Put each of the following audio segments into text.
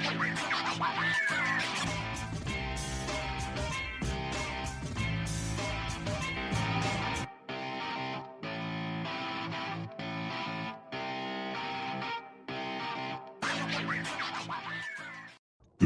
The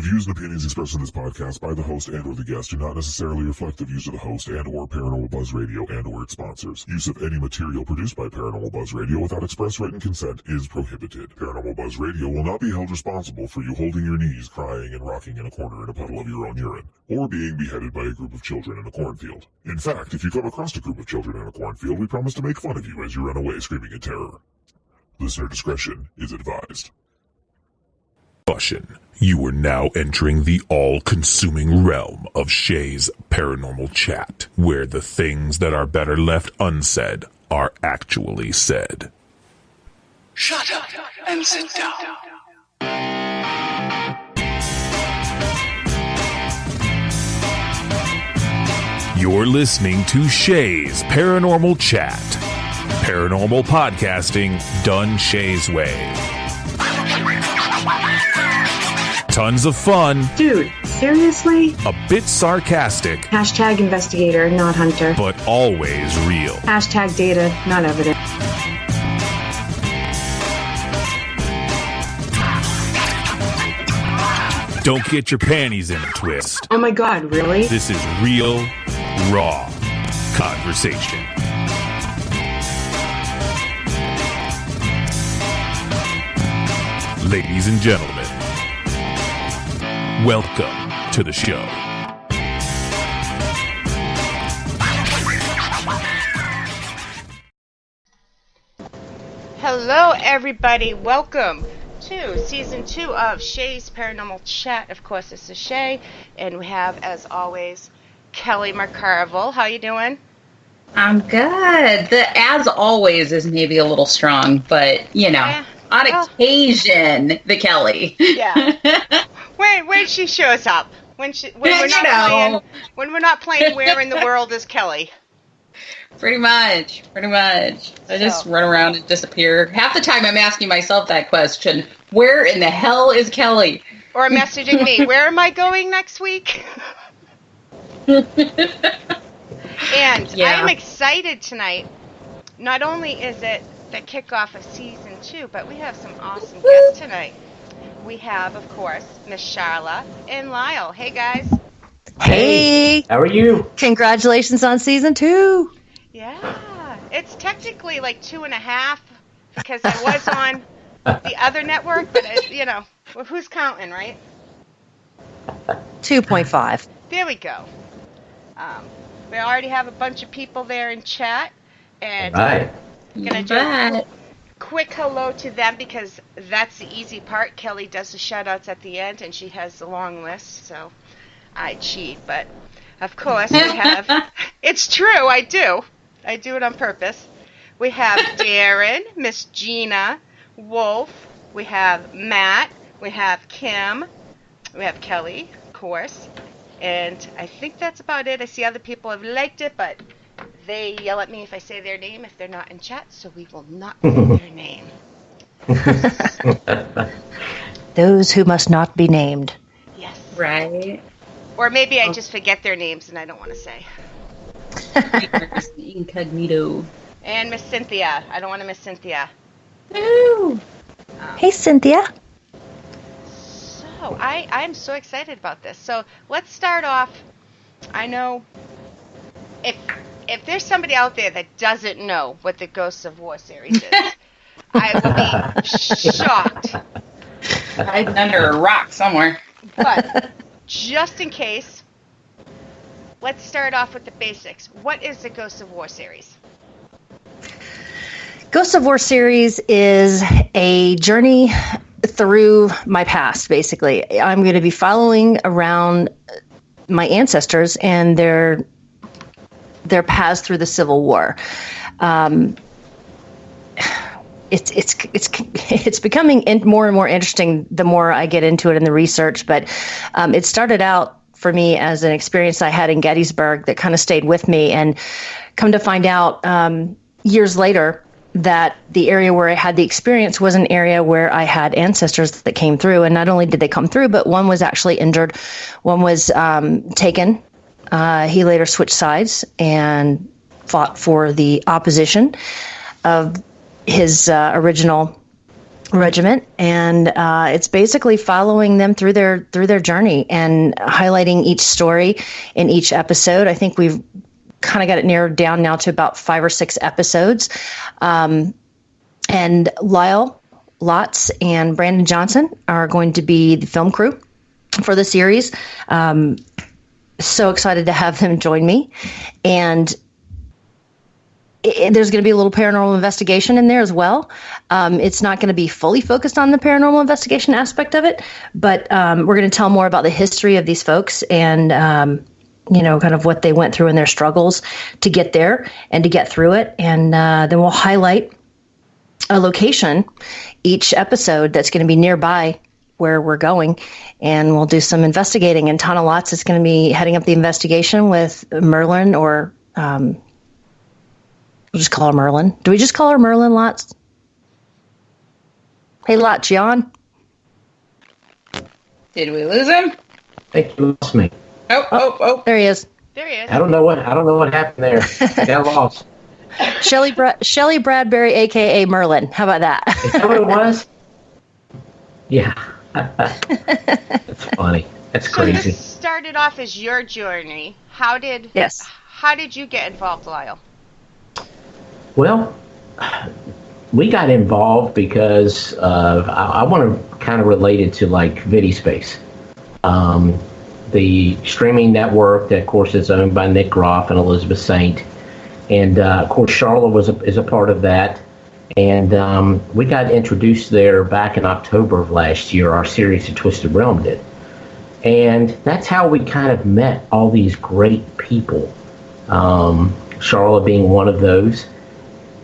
views and opinions expressed in this podcast by the host and or the guest do not necessarily reflect the views of the host and or Paranormal Buzz Radio and or its sponsors. Use of any material produced by Paranormal Buzz Radio without express written consent is prohibited. Paranormal Buzz Radio will not be held responsible for you holding your knees, crying, and rocking in a corner in a puddle of your own urine, or being beheaded by a group of children in a cornfield. In fact, if you come across a group of children in a cornfield, we promise to make fun of you as you run away screaming in terror. Listener discretion is advised. You are now entering the all-consuming realm of Shea's Paranormal Chat, where the things that are better left unsaid are actually said. Shut up and sit down. You're listening to Shea's Paranormal Chat. Paranormal podcasting done Shea's way. Tons of fun. Dude, seriously? A bit sarcastic. Hashtag investigator, not hunter. But always real. Hashtag data, not evidence. Don't get your panties in a twist. Oh my god, really? This is real, raw conversation. Ladies and gentlemen, welcome to the show. Hello, everybody. Welcome to Season 2 of Shea's Paranormal Chat. Of course, this is Shea, and we have, as always, Kelly McCarville. How you doing? I'm good. The as always is maybe a little strong, but, you know, on occasion, the Kelly. Yeah. When she shows up. When we're not playing Where in the World is Kelly? Pretty much. I just run around and disappear. Half the time I'm asking myself that question. Where in the hell is Kelly? Or messaging me, where am I going next week? And I am excited tonight. Not only is it the kickoff of Season 2, but we have some awesome guests tonight. We have, of course, Miss Sharla and Lyle. Hey, guys. Hey. How are you? Congratulations on Season 2. Yeah. It's technically like 2.5 because I was on the other network, but, who's counting, right? 2.5. There we go. We already have a bunch of people there in chat. And right. I'm going to do a quick hello to them because that's the easy part. Kelly does the shout-outs at the end, and she has the long list, so I cheat. But, of course, we have... It's true, I do. I do it on purpose. We have Darren, Miss Gina, Wolf. We have Matt. We have Kim. We have Kelly, of course. And I think that's about it. I see other people have liked it, but they yell at me if I say their name if they're not in chat, so we will not say their name. Those who must not be named. Yes. Right. Or maybe I just forget their names and I don't want to say. Incognito. And Miss Cynthia. I don't want to miss Cynthia. Woo. Hey, Cynthia. So, I'm so excited about this. So, let's start off. I know if there's somebody out there that doesn't know what the Ghosts of War series is, I will be shocked. Hiding under a rock somewhere. But just in case, let's start off with the basics. What is the Ghosts of War series? Ghosts of War series is a journey through my past, basically. I'm going to be following around my ancestors and their paths through the Civil War. It's becoming more and more interesting the more I get into it in the research. But it started out for me as an experience I had in Gettysburg that kind of stayed with me, and come to find out years later, that the area where I had the experience was an area where I had ancestors that came through. And not only did they come through, but one was actually injured. One was taken. He later switched sides and fought for the opposition of his original regiment. And it's basically following them through their journey and highlighting each story in each episode. I think we've kind of got it narrowed down now to about 5 or 6 episodes. And Lyle Lotz and Brandon Johnson are going to be the film crew for the series. So excited to have them join me. And there's going to be a little paranormal investigation in there as well. It's not going to be fully focused on the paranormal investigation aspect of it, but we're going to tell more about the history of these folks and kind of what they went through and their struggles to get there and to get through it. And then we'll highlight a location each episode that's going to be nearby where we're going, and we'll do some investigating. And Tana Lotz is going to be heading up the investigation with Merlin, or we'll just call her Merlin. Do we just call her Merlin Lotz? Hey, Lotz, you on? Did we lose him? I think you lost me. Oh. There he is. There he is. I don't know what happened there. Got lost. Shelley Bradbury, a.k.a. Merlin. How about that? Is that what it was? Yeah. That's funny. That's crazy. So this started off as your journey. How did you get involved, Lyle? Well, we got involved because I want to kind of relate it to like Vidi.Space. The streaming network that, of course, is owned by Nick Groff and Elizabeth Saint. And, of course, Sharla is a part of that. And we got introduced there back in October of last year. Our series, The Twisted Realm, did. And that's how we kind of met all these great people, Sharla being one of those.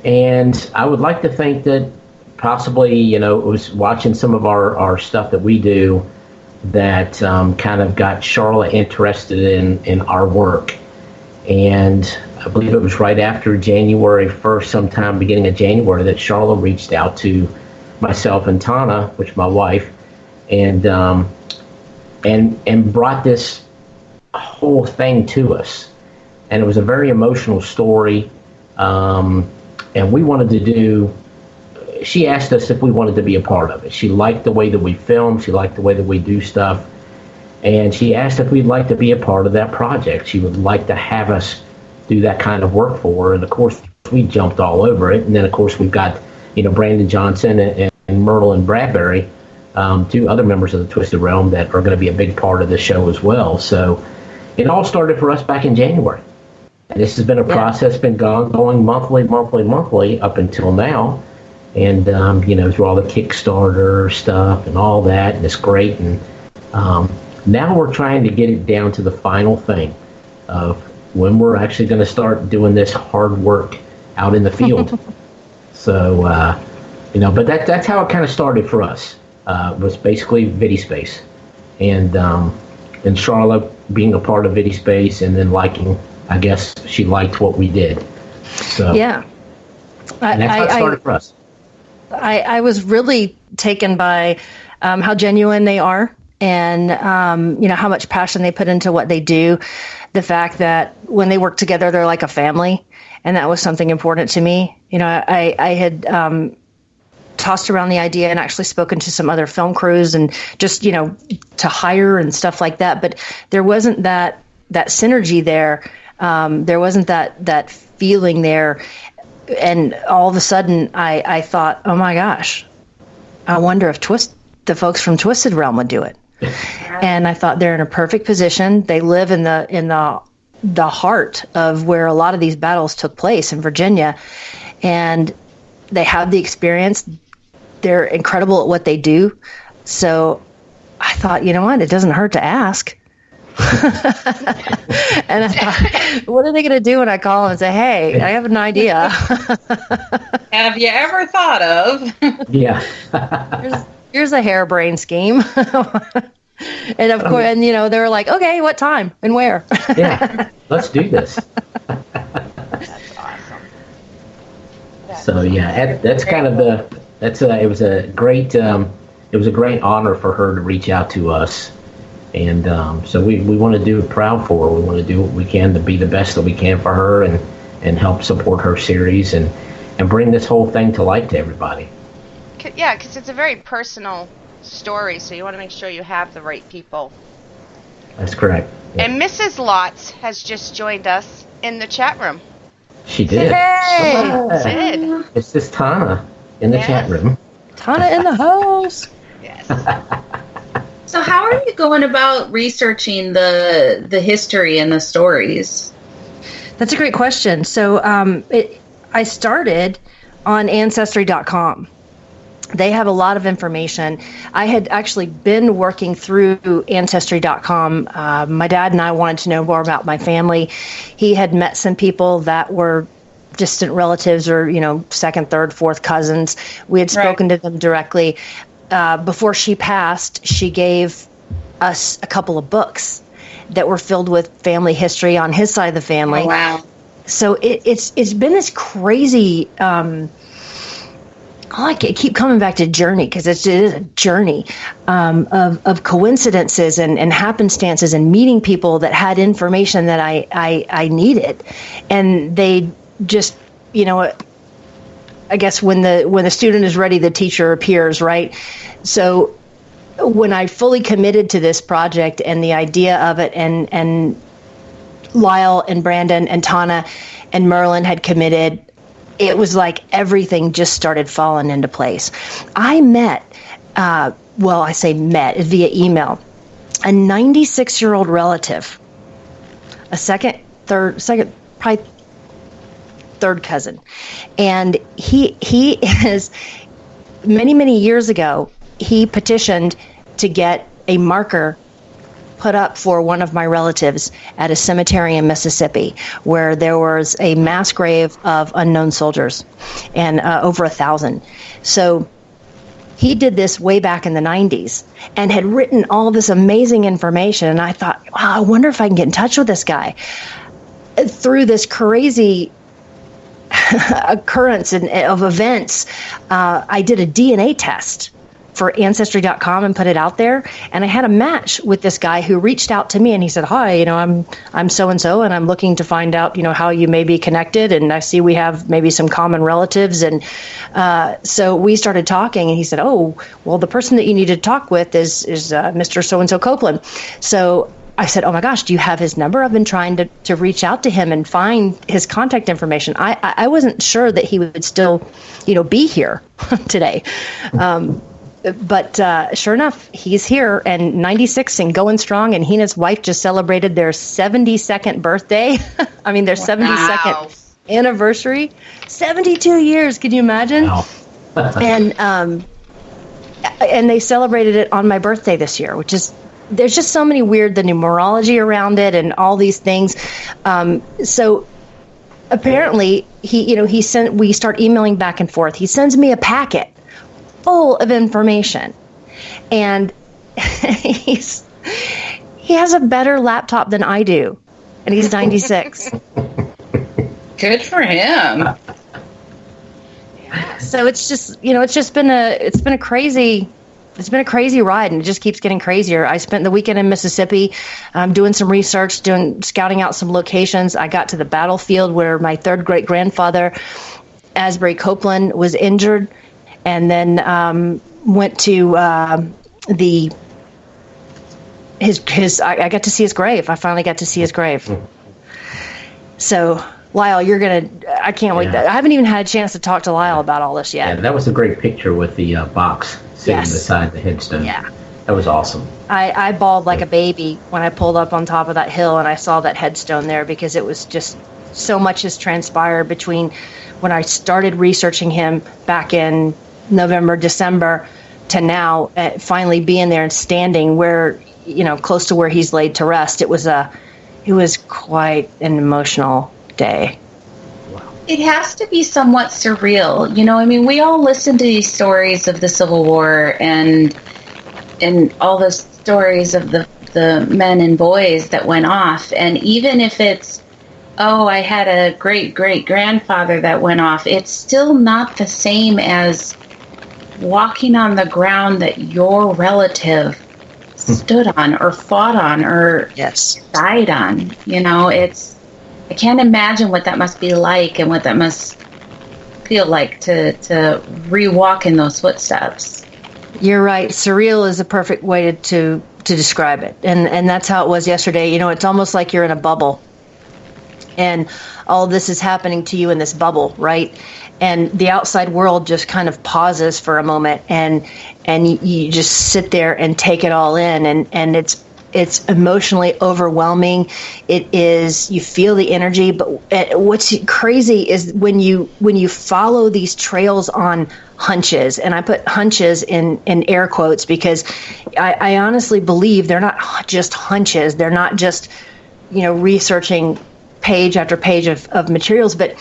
And I would like to think that possibly, it was watching some of our stuff that we do that kind of got Sharla interested in our work. And I believe it was right after January 1st, sometime beginning of January, that Sharla reached out to myself and Tana, which is my wife, and brought this whole thing to us. And it was a very emotional story. And we wanted to do, she asked us if we wanted to be a part of it. She liked the way that we film. She liked the way that we do stuff. And she asked if we'd like to be a part of that project. She would like to have us do that kind of work for her. And, of course, we jumped all over it. And then, of course, we've got, Brandon Johnson and Merlin Bradbury, 2 other members of the Twisted Realm that are going to be a big part of the show as well. So it all started for us back in January. And this has been a process, been going monthly up until now. And, through all the Kickstarter stuff and all that, and it's great. And now we're trying to get it down to the final thing of when we're actually going to start doing this hard work out in the field. So, but that's how it kind of started for us. Was basically Vidi.Space. And Sharla being a part of Vidi.Space and then liking, I guess she liked what we did. So yeah. And that's how it started for us. I was really taken by how genuine they are and, how much passion they put into what they do. The fact that when they work together, they're like a family. And that was something important to me. I had tossed around the idea and actually spoken to some other film crews and just, to hire and stuff like that. But there wasn't that synergy there. There wasn't that feeling there. And all of a sudden, I thought, oh my gosh, I wonder if the folks from Twisted Realm would do it. And I thought they're in a perfect position. They live in the heart of where a lot of these battles took place in Virginia, and they have the experience. They're incredible at what they do. So I thought, you know what? It doesn't hurt to ask. And I thought, what are they going to do when I call and say, hey, I have an idea? Have you ever thought of? Yeah. here's a harebrained scheme. And of course, and they were like, okay, what time and where? Yeah, let's do this. That's awesome. So yeah, that's kind of it was a great honor for her to reach out to us, and so we want to do it proud for her. We want to do what we can to be the best that we can for her, and help support her series and bring this whole thing to light to everybody. Yeah, because it's a very personal story, so you want to make sure you have the right people. That's correct. Yeah. And Mrs. Lots has just joined us in the chat room. She did. Hey! Did. It's this Tana in the chat room. Tana in the house. Yes. So how are you going about researching the history and the stories? That's a great question. So I started on Ancestry.com. They have a lot of information. I had actually been working through Ancestry.com. My dad and I wanted to know more about my family. He had met some people that were distant relatives or, second, third, fourth cousins. We had spoken to them directly. Before she passed, she gave us a couple of books that were filled with family history on his side of the family. Oh, wow. So it's been this crazy... I keep coming back to journey because it is a journey of coincidences and happenstances and meeting people that had information that I needed, and they just I guess when the student is ready, the teacher appears, right? So when I fully committed to this project and the idea of it, and Lyle and Brandon and Tana and Merlin had committed, it was like everything just started falling into place. I met, I say met via email, a 96-year-old relative, probably third cousin. And he is, many years ago, he petitioned to get a marker put up for one of my relatives at a cemetery in Mississippi where there was a mass grave of unknown soldiers, and over 1,000. So he did this way back in the 90s and had written all this amazing information. And I thought, wow, I wonder if I can get in touch with this guy. Through this crazy occurrence of events, I did a DNA test for Ancestry.com and put it out there. And I had a match with this guy who reached out to me, and he said, hi, I'm so-and-so, and I'm looking to find out, how you may be connected. And I see we have maybe some common relatives. And so we started talking, and he said, oh, well, the person that you need to talk with is Mr. So-and-so Copeland. So I said, oh my gosh, do you have his number? I've been trying to reach out to him and find his contact information. I wasn't sure that he would still, be here today. But sure enough, he's here, and 96 and going strong, and he and his wife just celebrated their 72nd birthday. I mean, their 72nd anniversary. 72 years, can you imagine? Wow. And they celebrated it on my birthday this year, which is, there's just so many weird, the numerology around it and all these things. So apparently, we start emailing back and forth. He sends me a packet full of information, and he has a better laptop than I do, and he's 96. Good for him. So it's just been a crazy ride, and it just keeps getting crazier. I spent the weekend in Mississippi doing some research, scouting out some locations. I got to the battlefield where my third great grandfather, Asbury Copeland, was injured. And then went to I got to see his grave. I finally got to see his grave. So, Lyle, I can't wait. I haven't even had a chance to talk to Lyle about all this yet. Yeah, that was a great picture with the box sitting beside the headstone. Yeah. That was awesome. I bawled like a baby when I pulled up on top of that hill and I saw that headstone there, because it was just so much has transpired between when I started researching him back in November, December to now, finally being there and standing where, close to where he's laid to rest. It was quite an emotional day. It has to be somewhat surreal. We all listen to these stories of the Civil War and all the stories of the men and boys that went off. And even if it's oh, I had a great-great-grandfather that went off, it's still not the same as walking on the ground that your relative stood on or fought on or died on. You know, I can't imagine what that must be like and what that must feel like to re-walk in those footsteps. You're right. Surreal is a perfect way to describe it. And that's how it was yesterday. You know, it's almost like you're in a bubble. And all this is happening to you in this bubble, right? And the outside world just kind of pauses for a moment, and you just sit there and take it all in, and it's emotionally overwhelming. It is, you feel the energy, but what's crazy is when you follow these trails on hunches, and I put hunches in air quotes because I honestly believe they're not just hunches. They're not just, researching page after page of materials, but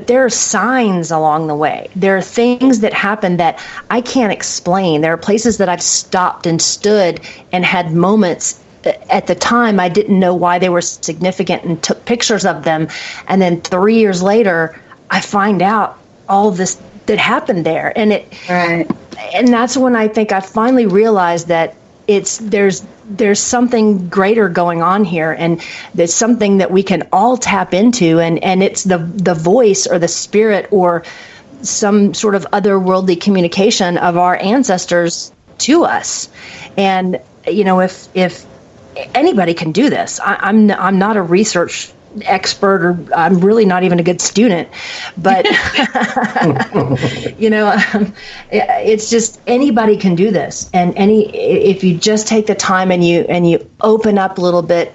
there are signs along the way. There are things that happen that I can't explain. There are places that I've stopped and stood and had moments at the time I didn't know why they were significant and took pictures of them. And then 3 years later, I find out all this that happened there. And and that's when I think I finally realized that there's something greater going on here, and there's something that we can all tap into, and it's the voice or the spirit or some sort of otherworldly communication of our ancestors to us. And if anybody can do this, I'm not a research expert, or I'm really not even a good student, but it's just anybody can do this, and if you just take the time and you open up a little bit,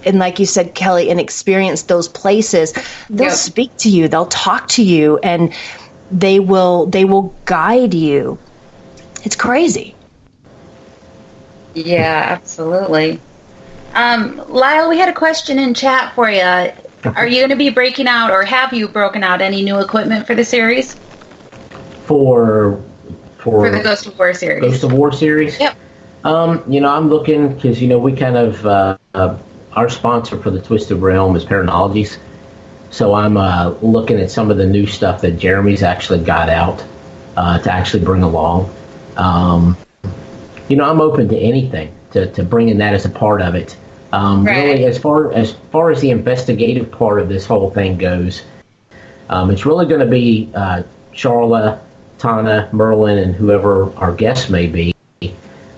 and like you said, Kelly, and experience those places, they'll speak to you, they'll talk to you, and they will guide you. It's crazy. Yeah, absolutely. Lyle, we had a question in chat for you. Are you going to be breaking out, or have you broken out any new equipment for the series? For the Ghost of War series. Ghost of War series? Yep. I'm looking, because, we kind of, our sponsor for the Twisted Realm is Paranormal. So I'm looking at some of the new stuff that Jeremy's actually got out to actually bring along. I'm open to anything, to bringing that as a part of it. Really, as far as the investigative part of this whole thing goes, it's really going to be Sharla, Tana, Merlin, and whoever our guests may be.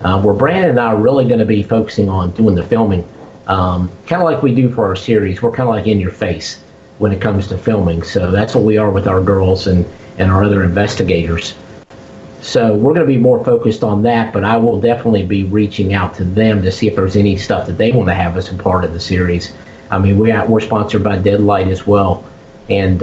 Where Brandon and I are really going to be focusing on doing the filming, kind of like we do for our series. We're kind of like in your face when it comes to filming. So that's what we are with our girls and our other investigators. So we're going to be more focused on that, but I will definitely be reaching out to them to see if there's any stuff that they want to have as a part of the series. I mean, we're sponsored by Deadlight as well, and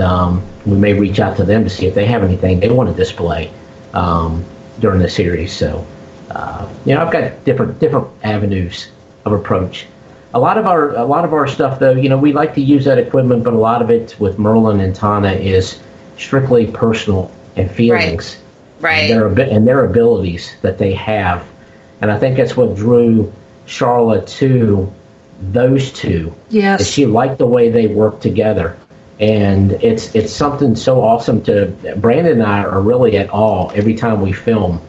we may reach out to them to see if they have anything they want to display during the series. So, I've got different avenues of approach. A lot of our stuff, though, we like to use that equipment, but a lot of it with Merlin and Tana is strictly personal and feelings. Right. And their abilities that they have. And I think that's what drew Sharla to those two. Yes. Is she liked the way they work together. And it's something so awesome Brandon and I are really at awe every time we film,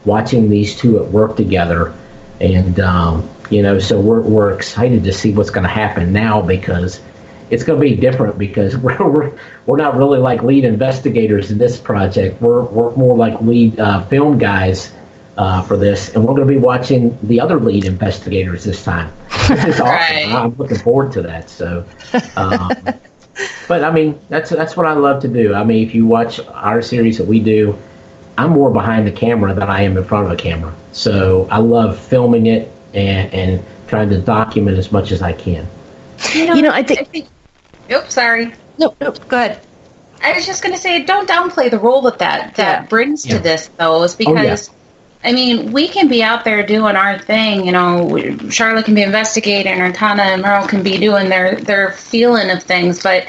watching these two at work together. And, so we're excited to see what's going to happen now, because it's going to be different, because we're not really like lead investigators in this project. We're more like lead film guys for this, and we're going to be watching the other lead investigators this time. This is awesome. Right. I'm looking forward to that. So, but I mean, that's what I love to do. I mean, if you watch our series that we do, I'm more behind the camera than I am in front of a camera. So I love filming it and trying to document as much as I can. I think. Oops, sorry. No, go ahead. I was just going to say, don't downplay the role that brings to this, though, is because, I mean, we can be out there doing our thing. Sharla can be investigating, or Tana and Merle can be doing their feeling of things, but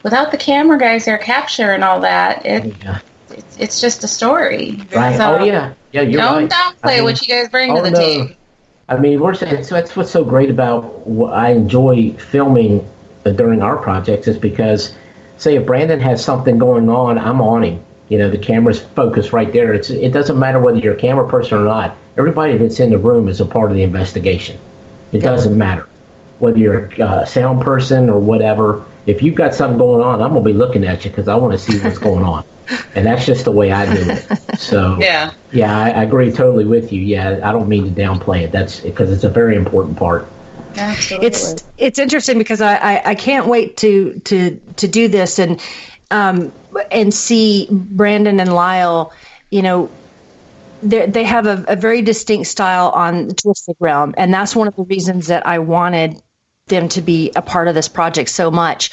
without the camera guys there capturing all that, it's just a story. Right. So you're right. Don't downplay what you guys bring to the team. I mean, so that's what's so great about what I enjoy filming during our projects is because, say, if Brandon has something going on, I'm on him. The camera's focused right there. It doesn't matter whether you're a camera person or not. Everybody that's in the room is a part of the investigation. It doesn't matter whether you're a sound person or whatever. If you've got something going on, I'm going to be looking at you because I want to see what's going on. And that's just the way I do it. So, yeah, I agree totally with you. Yeah, I don't mean to downplay it. That's because it's a very important part. Absolutely. It's interesting because I can't wait to do this and see Brandon and Lyle. They have a very distinct style on the Twisted realm, and that's one of the reasons that I wanted them to be a part of this project so much.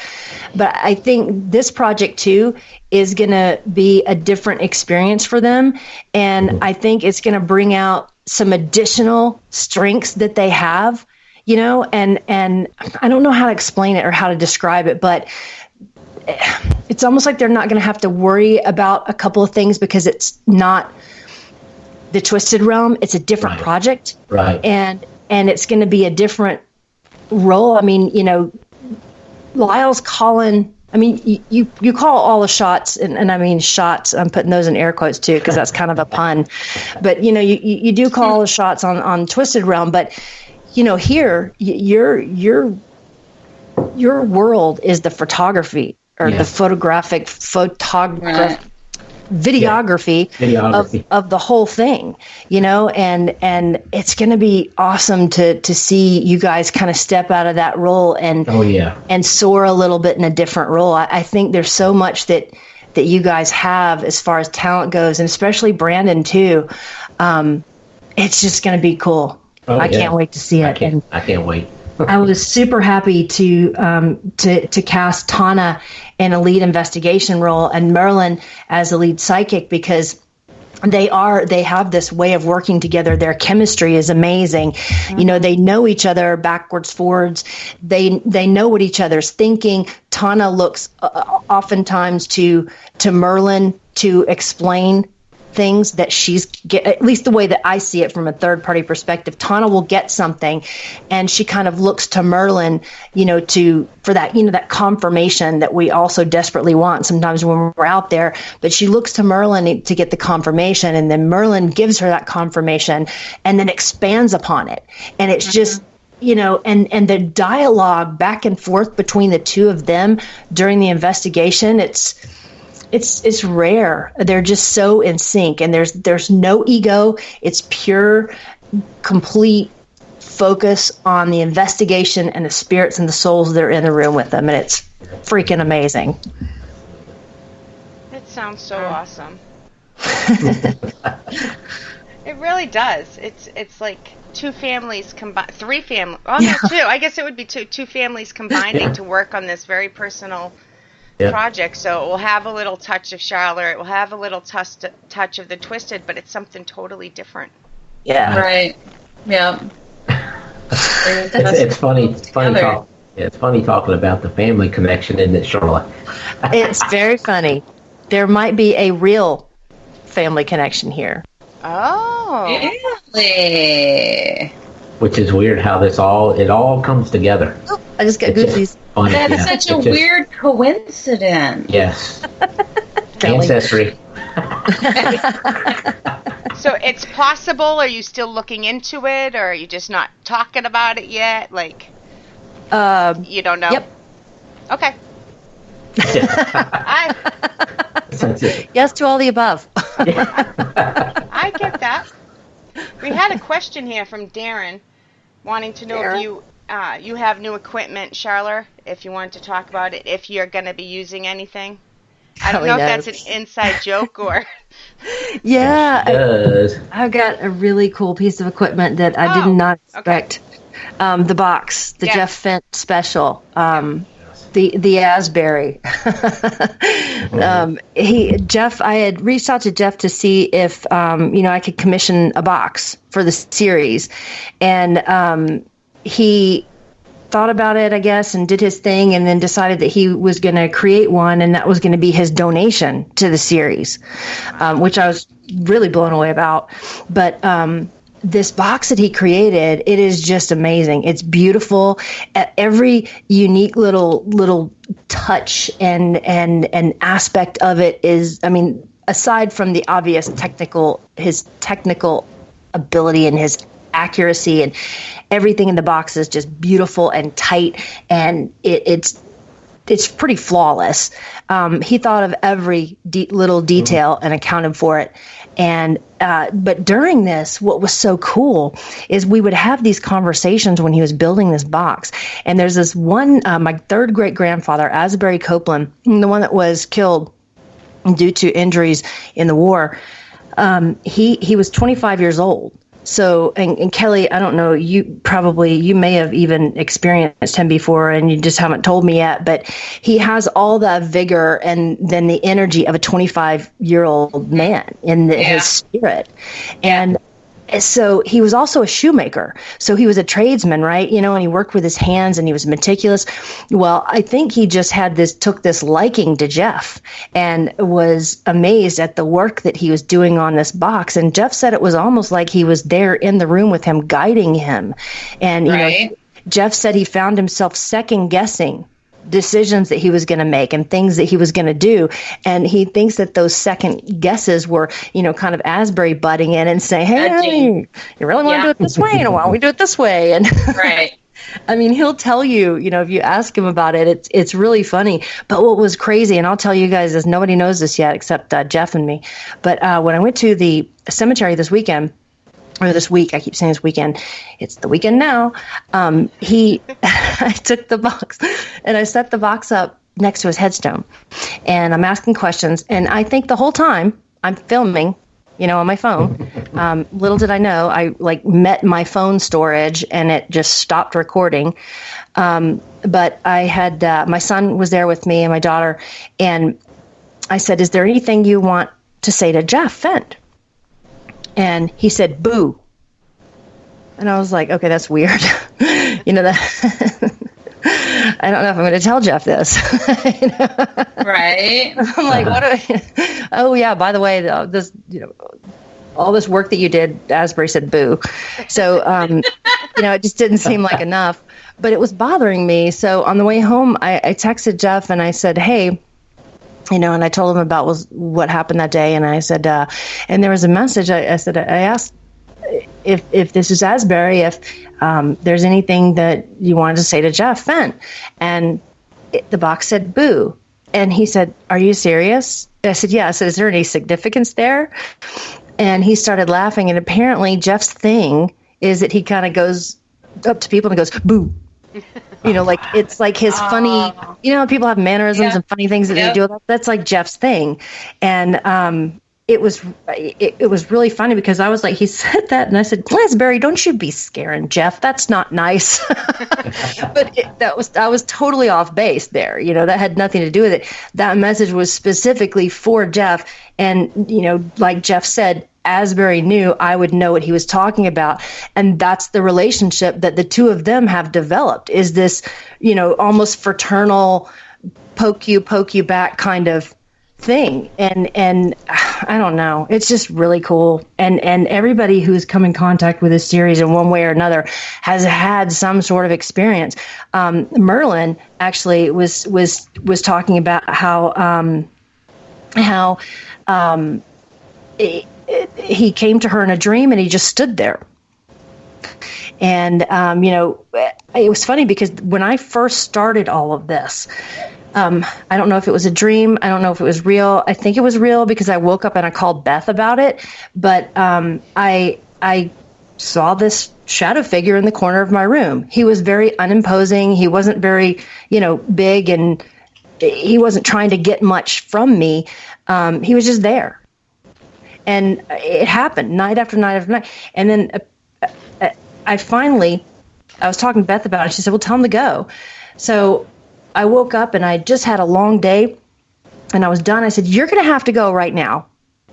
But I think this project too is going to be a different experience for them, and I think it's going to bring out some additional strengths that they have, and I don't know how to explain it or how to describe it, but it's almost like they're not going to have to worry about a couple of things because it's not the Twisted realm. It's a different project. Right. And it's going to be a different role. I mean, Lyle's calling, you call all the shots and I mean shots, I'm putting those in air quotes too, because that's kind of a pun, but you do call the shots on Twisted realm, but here your world is the photography or the videography of the whole thing, and it's going to be awesome to see you guys kind of step out of that role and and soar a little bit in a different role. I think there's so much that you guys have as far as talent goes, and especially Brandon too. It's just going to be cool. I can't wait to see it. I can't wait. I was super happy to cast Tana in a lead investigation role and Merlin as a lead psychic because they have this way of working together. Their chemistry is amazing. Mm-hmm. They know each other backwards, forwards. They know what each other's thinking. Tana looks oftentimes to Merlin to explain things that at least the way that I see it from a third party perspective. Tana will get something and she kind of looks to Merlin, for that, that confirmation that we also desperately want sometimes when we're out there, but she looks to Merlin to get the confirmation, and then Merlin gives her that confirmation and then expands upon it. And it's just, and the dialogue back and forth between the two of them during the investigation, it's rare. They're just so in sync, and there's no ego. It's pure, complete focus on the investigation and the spirits and the souls that are in the room with them, and it's freaking amazing. It sounds so awesome. It really does. It's like two families combined, three families. Oh no, two. I guess it would be two families combining to work on this very personal project. So it will have a little touch of Sharla, it will have a little touch of the Twisted, but it's something totally different. Yeah. Right. Yeah. It's funny. It's funny talk. Yeah, it's funny talking about the family connection, isn't it, Sharla? It's very funny. There might be a real family connection here. Oh. Really? Which is weird how it all comes together. Oh, I just got goofies. That's such a weird coincidence. Yes. Ancestry. So it's possible. Are you still looking into it, or are you just not talking about it yet? Like, you don't know? Yep. Okay. Yes to all the above. I get that. We had a question here from Darren, wanting to know if you have new equipment, Sharla. If you wanted to talk about it, if you're going to be using anything. I don't know if that's an inside joke or. Yeah, I've got a really cool piece of equipment that I did not expect. Okay. The box, the Jeff Fent special, the Asbury. Jeff, I had reached out to Jeff to see if I could commission a box for the series, and he thought about it, I guess, and did his thing, and then decided that he was going to create one, and that was going to be his donation to the series, which I was really blown away about. But this box that he created, it is just amazing. It's beautiful. Every unique little touch and aspect of it is, I mean, aside from the obvious his technical ability and his accuracy, and everything in the box is just beautiful and tight, and it's pretty flawless. He thought of every little detail and accounted for it. And but during this, what was so cool is we would have these conversations when he was building this box. And there's this one, my third great grandfather, Asbury Copeland, the one that was killed due to injuries in the war. He was 25 years old. So, and Kelly, I don't know, you may have even experienced him before and you just haven't told me yet, but he has all the vigor and then the energy of a 25-year-old man in his spirit. And so he was also a shoemaker. So he was a tradesman, right? And he worked with his hands and he was meticulous. Well, I think he just took this liking to Jeff and was amazed at the work that he was doing on this box. And Jeff said it was almost like he was there in the room with him, guiding him. And, Jeff said he found himself second guessing decisions that he was going to make and things that he was going to do. And he thinks that those second guesses were, kind of Asbury butting in and saying, hey, you really want to do it this way? Why don't we do it this way? And right. I mean, he'll tell you, if you ask him about it, it's really funny. But what was crazy, and I'll tell you guys this, nobody knows this yet except Jeff and me. But when I went to the cemetery this week, I keep saying this weekend, it's the weekend now. I took the box and I set the box up next to his headstone, and I'm asking questions. And I think the whole time I'm filming, on my phone. Little did I know, I met my phone storage and it just stopped recording. But I had, my son was there with me and my daughter. And I said, is there anything you want to say to Jeff Fent? And he said, boo. And I was like, okay, that's weird. That I don't know if I'm going to tell Jeff this. Right. I'm like, oh yeah, by the way, this, all this work that you did, Asbury said boo. So, it just didn't seem like enough, but it was bothering me. So on the way home, I texted Jeff and I said, hey, and I told him about what happened that day. And I said, and there was a message. I asked if this is Asbury, if there's anything that you wanted to say to Jeff Fent. And the box said boo. And he said, are you serious? I said, yeah. I said, is there any significance there? And he started laughing. And apparently Jeff's thing is that he kind of goes up to people and goes, boo. It's like his funny, people have mannerisms and funny things that they do. That's like Jeff's thing. And it was really funny because I was like, he said that. And I said, Asbury, don't you be scaring Jeff. That's not nice. But I was totally off base there. That had nothing to do with it. That message was specifically for Jeff. And, like Jeff said, Asbury knew I would know what he was talking about. And that's the relationship that the two of them have developed, is this, almost fraternal poke you back kind of thing. And I don't know, it's just really cool. And everybody who's come in contact with this series in one way or another has had some sort of experience. Merlin actually was talking about how he came to her in a dream and he just stood there. And, it was funny because when I first started all of this, I don't know if it was a dream. I don't know if it was real. I think it was real because I woke up and I called Beth about it. But I saw this shadow figure in the corner of my room. He was very unimposing. He wasn't very, big, and he wasn't trying to get much from me. He was just there. And it happened night after night after night. And then I was talking to Beth about it. She said, well, tell him to go. So I woke up and I just had a long day and I was done. I said, you're going to have to go right now.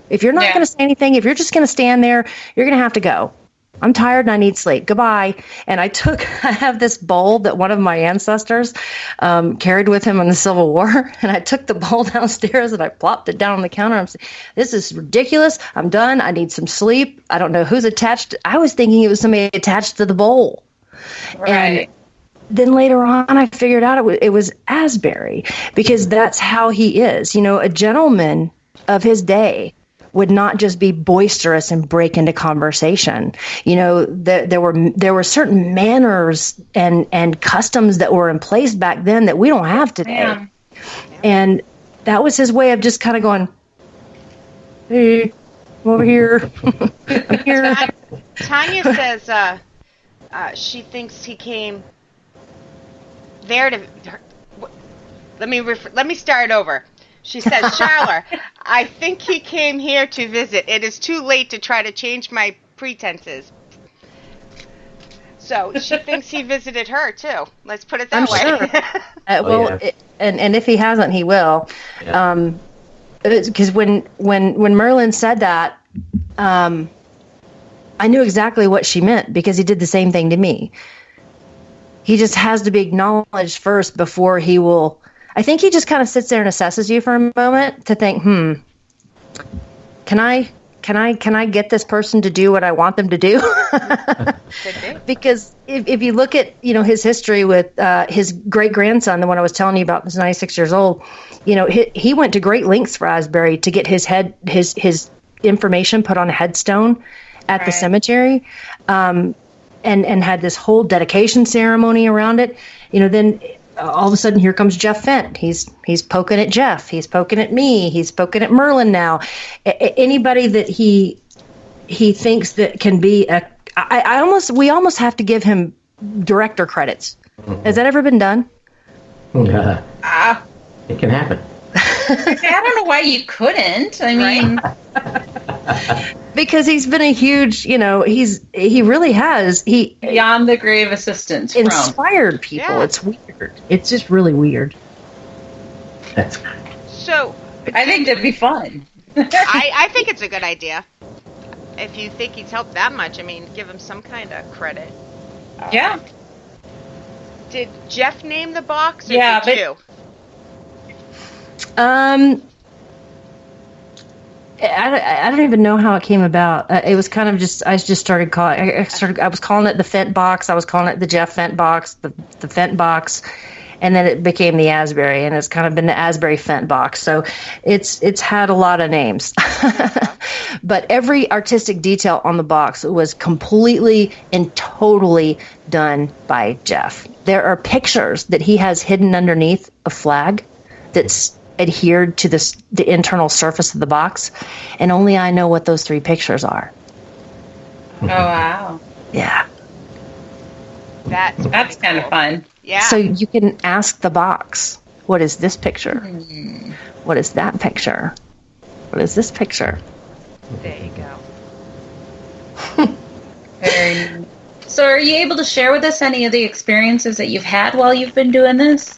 If you're not going to say anything, if you're just going to stand there, you're going to have to go. I'm tired and I need sleep. Goodbye. And I have this bowl that one of my ancestors carried with him in the Civil War. And I took the bowl downstairs and I plopped it down on the counter. I'm saying, this is ridiculous. I'm done. I need some sleep. I don't know who's attached. I was thinking it was somebody attached to the bowl. Right. And then later on, I figured out it was Asbury, because that's how he is. You know, a gentleman of his day would not just be boisterous and break into conversation. You know, there were certain manners and customs that were in place back then that we don't have today. Yeah. And that was his way of just kind of going, hey, I'm over here. I'm here. Tanya says she thinks he came there to. Let me start over. She says, Sharla, I think he came here to visit. It is too late to try to change my pretenses. So she thinks he visited her too. Let's put it that way. Sure. And if he hasn't, he will. Yeah. Because when Merlin said that, I knew exactly what she meant, because he did the same thing to me. He just has to be acknowledged first before he will. I think he just kind of sits there and assesses you for a moment to think, can I get this person to do what I want them to do? Because if you look at, you know, his history with his great grandson, the one I was telling you about, was 96 years old. You know, he went to great lengths for Asbury to get his information put on a headstone at the cemetery, and had this whole dedication ceremony around it. You know, then all of a sudden, here comes Jeff Fent. He's poking at Jeff. He's poking at me. He's poking at Merlin now. Anybody that he thinks that can be we almost have to give him director credits. Has that ever been done? It can happen. I don't know why you couldn't. I mean, because he's been a huge, you know, he really has. He beyond the grave assistance inspired people. Yeah. It's weird. It's just really weird. So I think that'd be fun. I think it's a good idea. If you think he's helped that much, I mean, give him some kind of credit. Yeah. Did Jeff name the box, or did you? I don't even know how it came about. It was kind of just, I just started calling. I was calling it the Fent box. I was calling it the Jeff Fent box, the Fent box, and then it became the Asbury, and it's kind of been the Asbury Fent box. So it's had a lot of names, but every artistic detail on the box was completely and totally done by Jeff. There are pictures that he has hidden underneath a flag that's adhered to the internal surface of the box, and only I know what those 3 pictures are. Oh wow! Yeah, that's kind of fun. Yeah. So you can ask the box, "What is this picture? What is that picture? What is this picture?" There you go. Very neat. So, are you able to share with us any of the experiences that you've had while you've been doing this?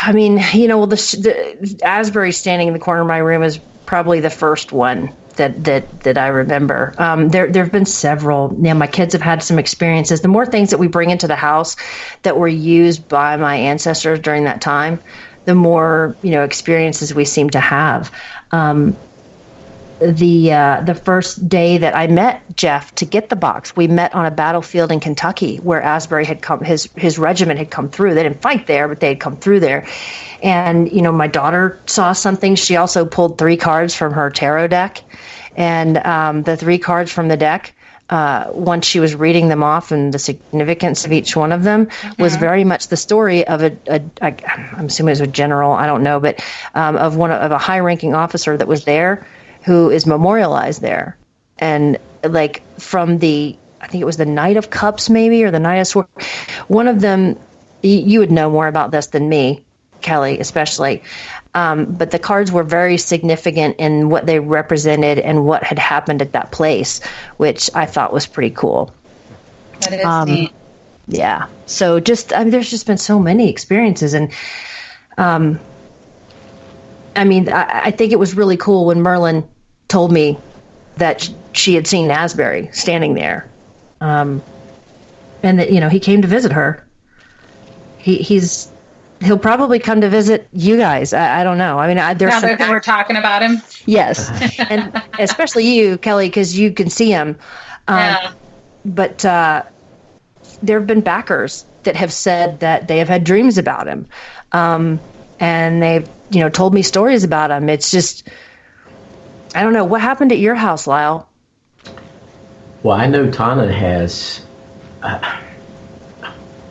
I mean, you know, the Asbury standing in the corner of my room is probably the first one that I remember. There have been several. Yeah, my kids have had some experiences. The more things that we bring into the house that were used by my ancestors during that time, the more, you know, experiences we seem to have. The first day that I met Jeff to get the box, we met on a battlefield in Kentucky where Asbury had come, his regiment had come through. They didn't fight there, but they had come through there. And, you know, my daughter saw something. She also pulled 3 cards from her tarot deck. And the 3 cards from the deck, once she was reading them off and the significance of each one of them, was very much the story of I'm assuming it was a general, I don't know, but of a high-ranking officer that was there, who is memorialized there. And like from I think it was the Knight of Cups maybe, or the Knight of Swords. One of them, you would know more about this than me, Kelly, especially. But the cards were very significant in what they represented and what had happened at that place, which I thought was pretty cool. That is neat. Yeah. So there's just been so many experiences. And I mean, I think it was really cool when Merlin told me that she had seen Asbury standing there, and that he came to visit her. He'll probably come to visit you guys. I don't know. I mean, there's now that we're talking about him. Yes, and especially you, Kelly, because you can see him. Yeah. But there have been backers that have said that they have had dreams about him, and they've told me stories about him. It's just, I don't know what happened at your house, Lyle. Well, I know Tana has. I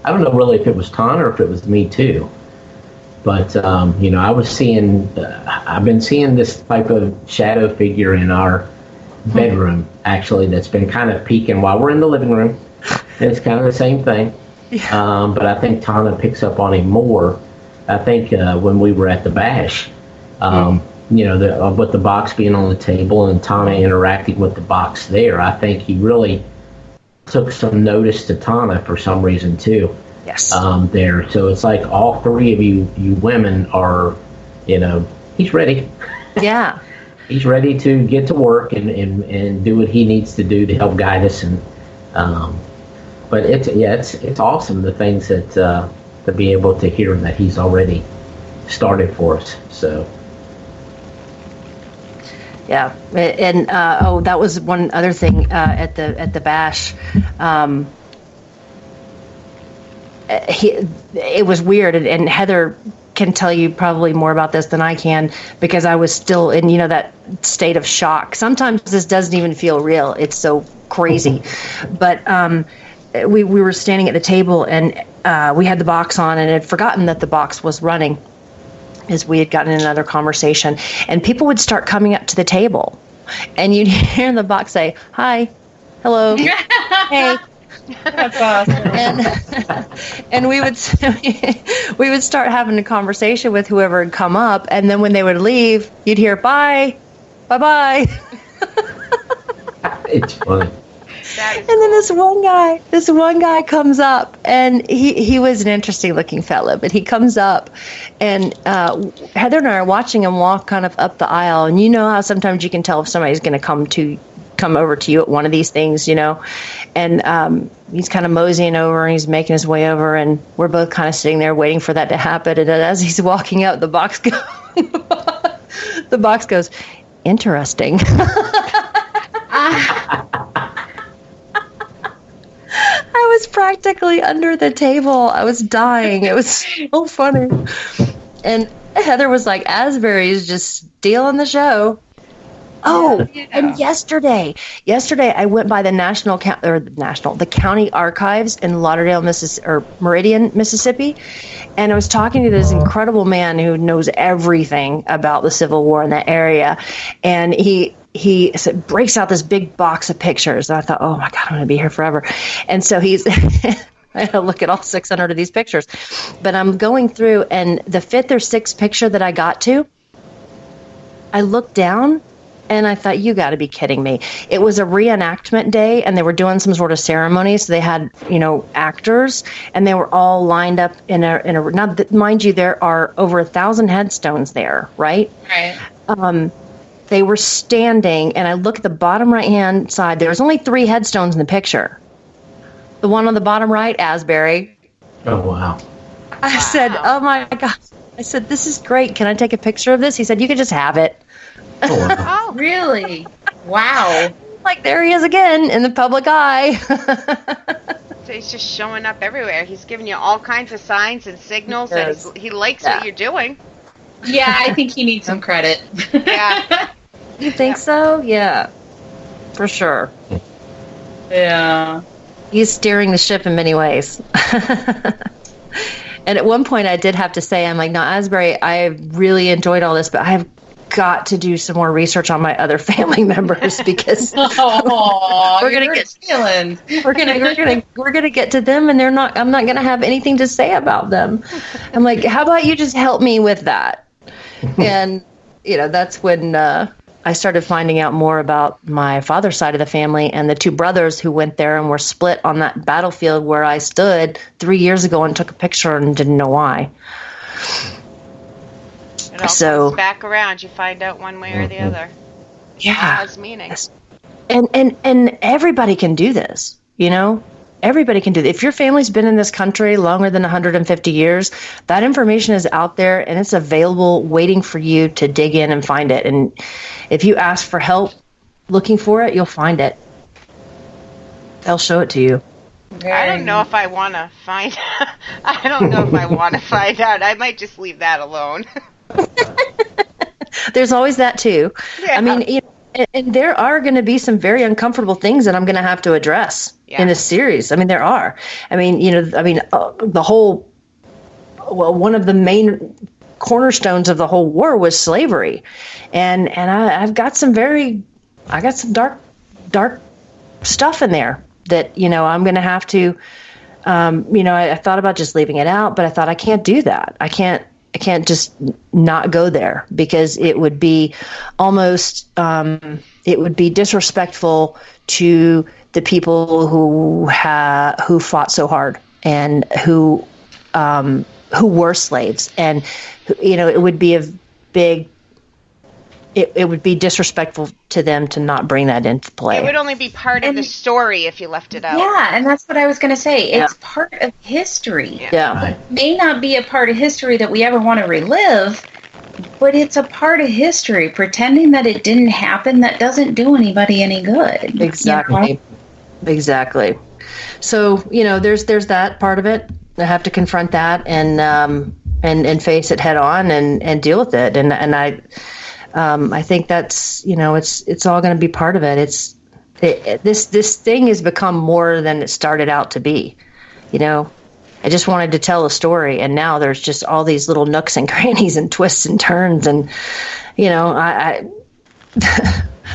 don't know really if it was Tana or if it was me too. But, I was seeing, I've been seeing this type of shadow figure in our bedroom, actually, that's been kind of peeking while we're in the living room. And it's kind of the same thing. Yeah. But I think Tana picks up on him more. I think when we were at the bash, with the box being on the table and Tana interacting with the box there, I think he really took some notice to Tana for some reason, too. Yes. There. So it's like all three of you women are, he's ready. Yeah. He's ready to get to work and do what he needs to do to help guide us. And but it's awesome, the things that to be able to hear that he's already started for us. So. Yeah, and that was one other thing at the bash. It was weird, and Heather can tell you probably more about this than I can, because I was still in that state of shock. Sometimes this doesn't even feel real. It's so crazy. But we were standing at the table, and we had the box on, and had forgotten that the box was running, as we had gotten in another conversation. And people would start coming up to the table, and you'd hear the box say, "Hi, hello, hey." That's awesome. And we would start having a conversation with whoever had come up, and then when they would leave, you'd hear bye. It's funny. And then this one guy comes up, and he was an interesting looking fella, but he comes up, and Heather and I are watching him walk kind of up the aisle, and you know how sometimes you can tell if somebody's going to come over to you at one of these things, and he's kind of moseying over, and he's making his way over, and we're both kind of sitting there waiting for that to happen. And as he's walking out, the box goes, "Interesting." I was practically under the table. I was dying. It was so funny. And Heather was like, "Asbury's just stealing the show." Oh, yeah. And yesterday I went by the county archives in Lauderdale, Meridian, Mississippi, and I was talking to this incredible man who knows everything about the Civil War in that area, and he breaks out this big box of pictures, and I thought, oh my God, I'm going to be here forever. And so he's I had to look at all 600 of these pictures, but I'm going through, and the 5th or 6th picture that I got to, I looked down. And I thought, you got to be kidding me. It was a reenactment day, and they were doing some sort of ceremony. So they had, actors, and they were all lined up in a. Now, mind you, there are over 1,000 headstones there, right? Right. They were standing, and I look at the bottom right-hand side. There was only 3 headstones in the picture. The one on the bottom right, Asbury. Oh, wow. I said, oh, my God. I said, this is great. Can I take a picture of this? He said, you can just have it. Oh, wow. Oh, really? Wow. Like, there he is again in the public eye. So he's just showing up everywhere. He's giving you all kinds of signs and signals that he likes what you're doing. Yeah, I think he needs some credit. Yeah. You think so? Yeah. For sure. Yeah. He's steering the ship in many ways. And at one point I did have to say, I'm like, no, Asbury, I really enjoyed all this, but I've got to do some more research on my other family members, because we're gonna get to them, and I'm not gonna have anything to say about them. I'm like, how about you just help me with that? And that's when I started finding out more about my father's side of the family, and the 2 brothers who went there and were split on that battlefield where I stood 3 years ago and took a picture and didn't know why. It all comes back around. You find out one way or the other. Yeah. It has meaning. And everybody can do this, you know? Everybody can do this. If your family's been in this country longer than 150 years, that information is out there and it's available waiting for you to dig in and find it. And if you ask for help looking for it, you'll find it. They'll show it to you. I don't know if I want to find I don't know if I want to find out. I might just leave that alone. There's always that too. Yeah. I mean, you know, and there are going to be some very uncomfortable things that I'm going to have to address in this series. I mean, there are. I mean, you know, the whole, well, one of the main cornerstones of the whole war was slavery. And I've got some dark stuff in there that, you know, I'm going to have to, you know, I thought about just leaving it out, but I thought I can't do that. I can't just not go there because it would be almost, it would be disrespectful to the people who fought so hard and who were slaves. And, you know, it would be it would be disrespectful to them to not bring that into play. It would only be part of the story if you left it out. Yeah, and that's what I was going to say. It's part of history. Yeah. It may not be a part of history that we ever want to relive, but it's a part of history. Pretending that it didn't happen, that doesn't do anybody any good. Exactly. You know? Exactly. So, you know, there's that part of it. I have to confront that and face it head on and deal with it. And I think that's, you know, it's all going to be part of it. This thing has become more than it started out to be. You know, I just wanted to tell a story, and now there's just all these little nooks and crannies and twists and turns, and you know,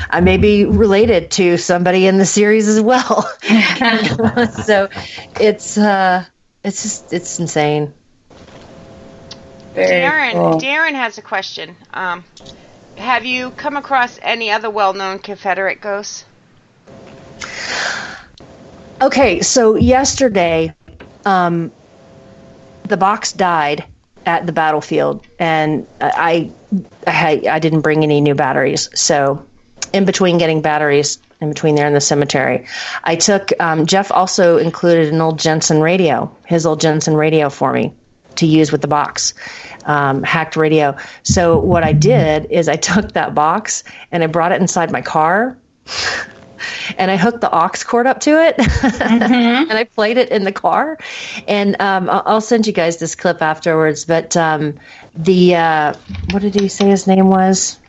I may be related to somebody in the series as well. So it's insane. Very cool. Darren has a question. Have you come across any other well-known Confederate ghosts? Okay, so yesterday, the box died at the battlefield, and I didn't bring any new batteries. So, in between getting batteries, in between there in the cemetery, I took. Jeff also included an old Jensen radio, his old Jensen radio for me to use with the box, hacked radio. So what I did is I took that box and I brought it inside my car and I hooked the aux cord up to it and I played it in the car. And I'll send you guys this clip afterwards. But what did he say his name was?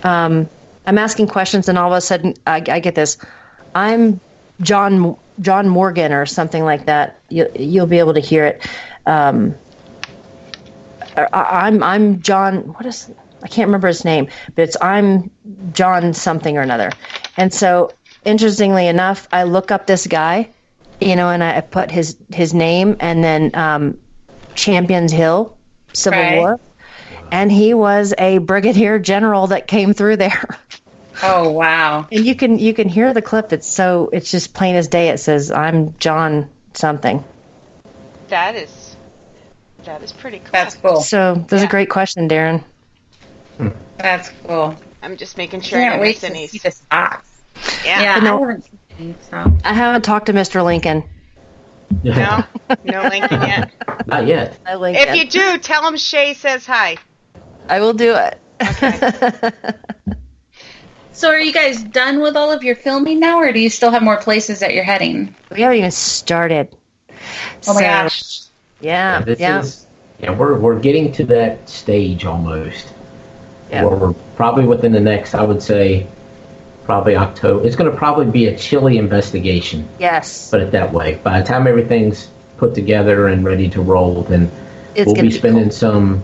I'm asking questions and all of a sudden I get this. I'm John Morgan or something like that. You'll be able to hear it. I'm John. I can't remember his name, but I'm John something or another. And so, interestingly enough, I look up this guy, you know, and I put his name and then Champions Hill, Civil War, and he was a brigadier general that came through there. Oh wow! And you can hear the clip. It's just plain as day. It says I'm John something. That is pretty cool. That's cool. So that's a great question, Darren. That's cool. I'm just making sure I don't miss any. See this box. Yeah. I haven't talked to Mr. Lincoln. No Lincoln yet. Not yet. If you do, tell him Shea says hi. I will do it. Okay. So are you guys done with all of your filming now, or do you still have more places that you're heading? We haven't even started. Oh my gosh. Yeah. We're getting to that stage almost. Yeah. Where we're probably within the next, I would say, probably October. It's going to probably be a chilly investigation. Yes. Put it that way. By the time everything's put together and ready to roll, then we'll be spending some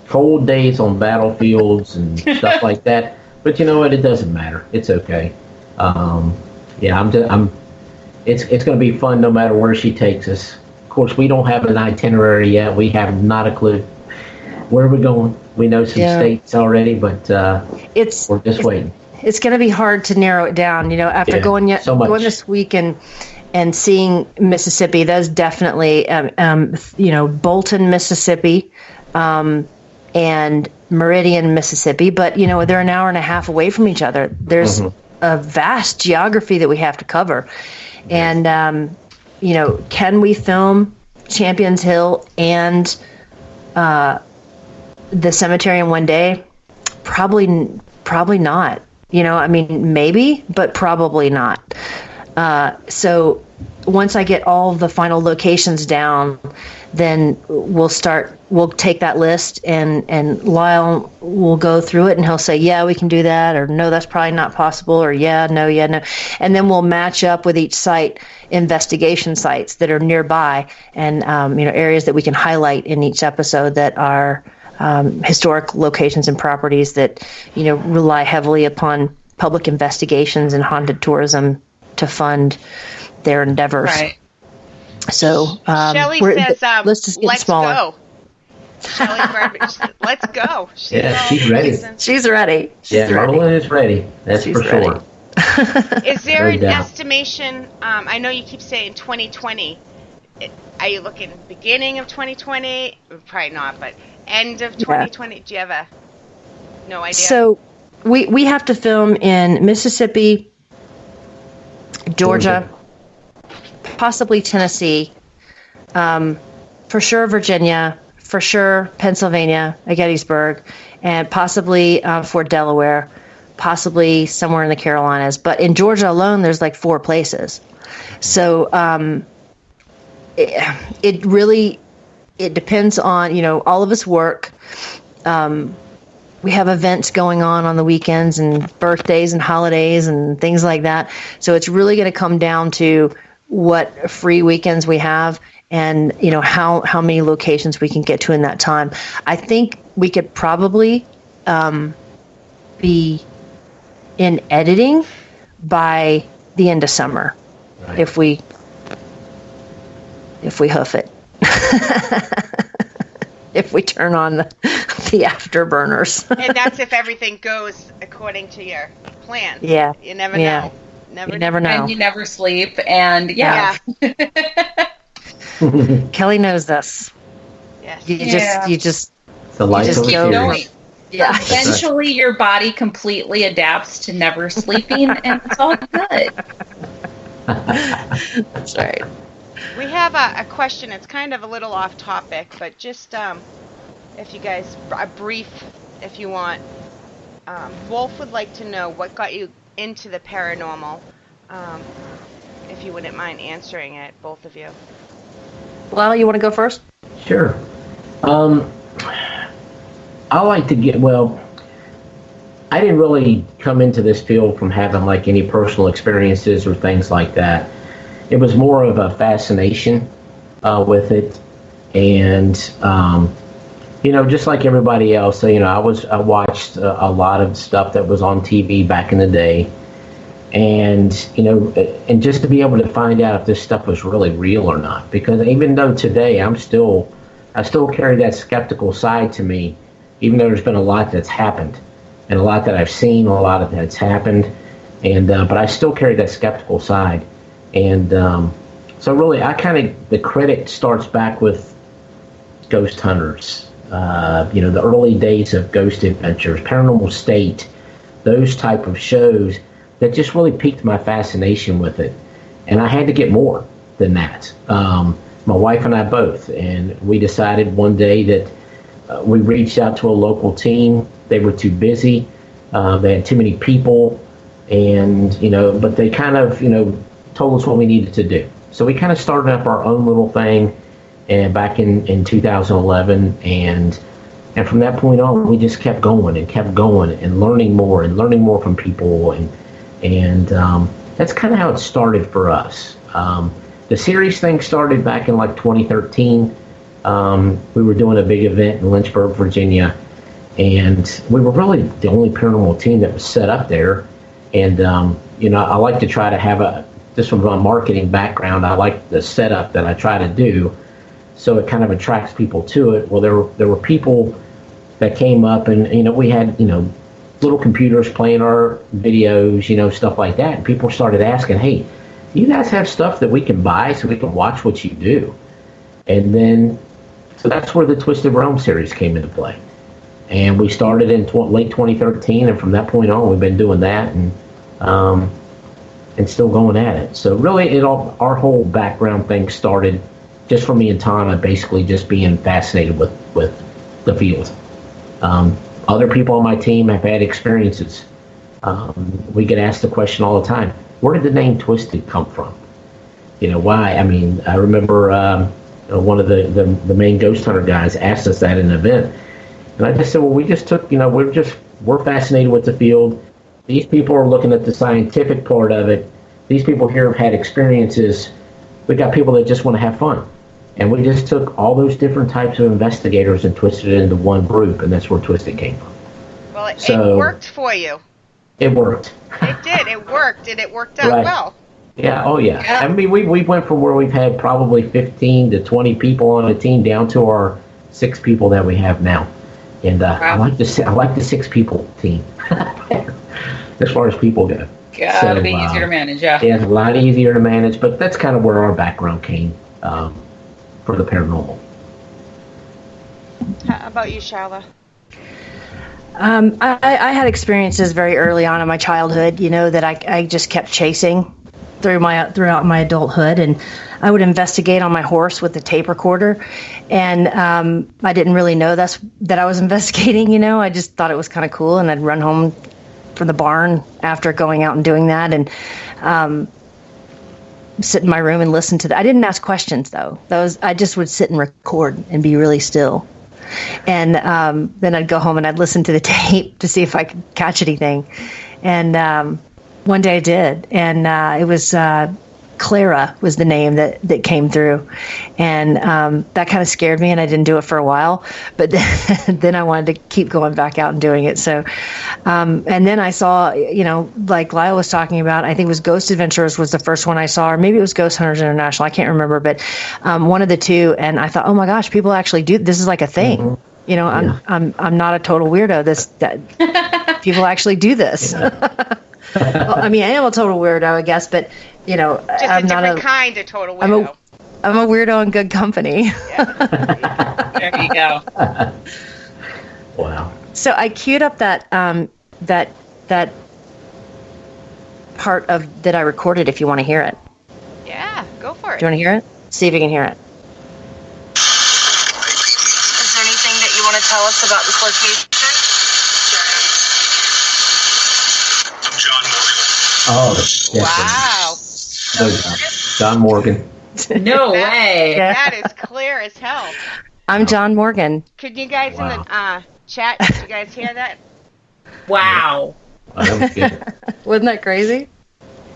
cold days on battlefields and stuff like that. But you know what? It doesn't matter. It's okay. It's going to be fun no matter where she takes us. Of course, we don't have an itinerary yet. We have not a clue where we're going. We know some states already, but we're just waiting. It's going to be hard to narrow it down. You know, after going this week and seeing Mississippi, that's definitely Bolton, Mississippi, and Meridian, Mississippi. But you know, they're an hour and a half away from each other. There's a vast geography that we have to cover. And, can we film Champions Hill and the cemetery in one day? Probably not. Maybe, but probably not. So once I get all the final locations down, then we'll take that list and Lyle will go through it and he'll say, yeah, we can do that, or no, that's probably not possible, or yeah, no. And then we'll match up with each site investigation sites that are nearby and, areas that we can highlight in each episode that are historic locations and properties that, rely heavily upon public investigations and haunted tourism to fund their endeavors. Right. So Shelley says, let's smaller. Go. Shelley Burbage, let's go. She's ready. She's ready. Merlin is ready. That's for sure. Is there an estimation? I know you keep saying 2020. Are you looking beginning of 2020? Probably not, but end of 2020. Yeah. Do you have no idea? So we have to film in Mississippi, Georgia, possibly Tennessee, for sure Virginia, for sure Pennsylvania, at Gettysburg, and possibly Fort Delaware, possibly somewhere in the Carolinas. But in Georgia alone, there's like 4 places. So it depends on, all of us work. We have events going on the weekends and birthdays and holidays and things like that. So it's really going to come down to what free weekends we have and, how many locations we can get to in that time. I think we could probably be in editing by the end of summer, right, if we hoof it. If we turn on the afterburners. And that's if everything goes according to your plan. Yeah. You never know. You never know. And you never sleep. And Kelly knows this. Yes. You just the life of keep going. Yeah. Eventually your body completely adapts to never sleeping and it's all good. That's right. We have a question. It's kind of a little off topic, but just if you guys, a brief, if you want. Wolf would like to know what got you into the paranormal, if you wouldn't mind answering it, both of you. Lyle, you want to go first? Sure. I like to I didn't really come into this field from having like any personal experiences or things like that. It was more of a fascination with it, and just like everybody else, I watched a lot of stuff that was on TV back in the day, and just to be able to find out if this stuff was really real or not, because even though today I still carry that skeptical side to me, even though there's been a lot that's happened, and a lot that I've seen, a lot of that's happened, and but I still carry that skeptical side. And so really, the credit starts back with Ghost Hunters, the early days of Ghost Adventures, Paranormal State, those type of shows that just really piqued my fascination with it. And I had to get more than that. My wife and I both, and we decided one day that we reached out to a local team. They were too busy. They had too many people, and but they kind of told us what we needed to do. So we kind of started up our own little thing, and back in 2011, and from that point on, we just kept going and learning more from people, and that's kind of how it started for us. The series thing started back in like 2013. We were doing a big event in Lynchburg, Virginia, and we were really the only paranormal team that was set up there. And I like to try to have just from my marketing background, I like the setup that I try to do, so it kind of attracts people to it. Well, there were people that came up, and we had little computers playing our videos, stuff like that. And people started asking, "Hey, do you guys have stuff that we can buy so we can watch what you do?" And then, so that's where the Twisted Realm series came into play. And we started in late 2013, and from that point on, we've been doing that. And and still going at it. So really, our whole background thing started just from me and Tana basically just being fascinated with the field. Other people on my team have had experiences. We get asked the question all the time, where did the name Twisted come from? Why? I mean, I remember one of the main ghost hunter guys asked us that in an event. And I just said, well, we just took, we're fascinated with the field. These people are looking at the scientific part of it. These people here have had experiences. We got people that just want to have fun. And we just took all those different types of investigators and twisted it into one group, and that's where Twisted came from. Well, it worked for you. It worked. It did. It worked, and it worked out Right. well. Yeah, oh yeah. I mean, we went from where we've had probably 15 to 20 people on a team down to our 6 people that we have now. And I like the 6 people team as far as people go. Gotta be easier to manage, yeah. Yeah, it's a lot easier to manage, but that's kind of where our background came for the paranormal. How about you, Sharla? I had experiences very early on in my childhood, that I just kept chasing throughout my adulthood, and I would investigate on my horse with the tape recorder, and I didn't really know that I was investigating. I just thought it was kind of cool, and I'd run home from the barn after going out and doing that, and sit in my room and listen to that. I didn't ask questions though. I just would sit and record and be really still. And then I'd go home and I'd listen to the tape to see if I could catch anything. And one day I did. And it was Clara was the name that came through. And that kind of scared me, and I didn't do it for a while. But then I wanted to keep going back out and doing it. So, and then I saw, like Lyle was talking about, I think it was Ghost Adventurers was the first one I saw, or maybe it was Ghost Hunters International. I can't remember, but one of the two. And I thought, oh my gosh, people actually do this. Is like a thing. Mm-hmm. I'm not a total weirdo. That people actually do this. Well, I mean, I am a total weirdo, I guess, but just I'm a not different kind of total weirdo. I'm a weirdo in good company. Yeah. There you go. Wow. So I queued up that part of that I recorded. If you want to hear it, Yeah, go for it. do you want to hear it? See if you can hear it. Is there anything that you want to tell us about this location? Oh, definitely. Wow. John Morgan. No way. That is clear as hell. I'm John Morgan. Could you guys in the chat, did you guys hear that? Wow. Oh, that was good. Wasn't that crazy?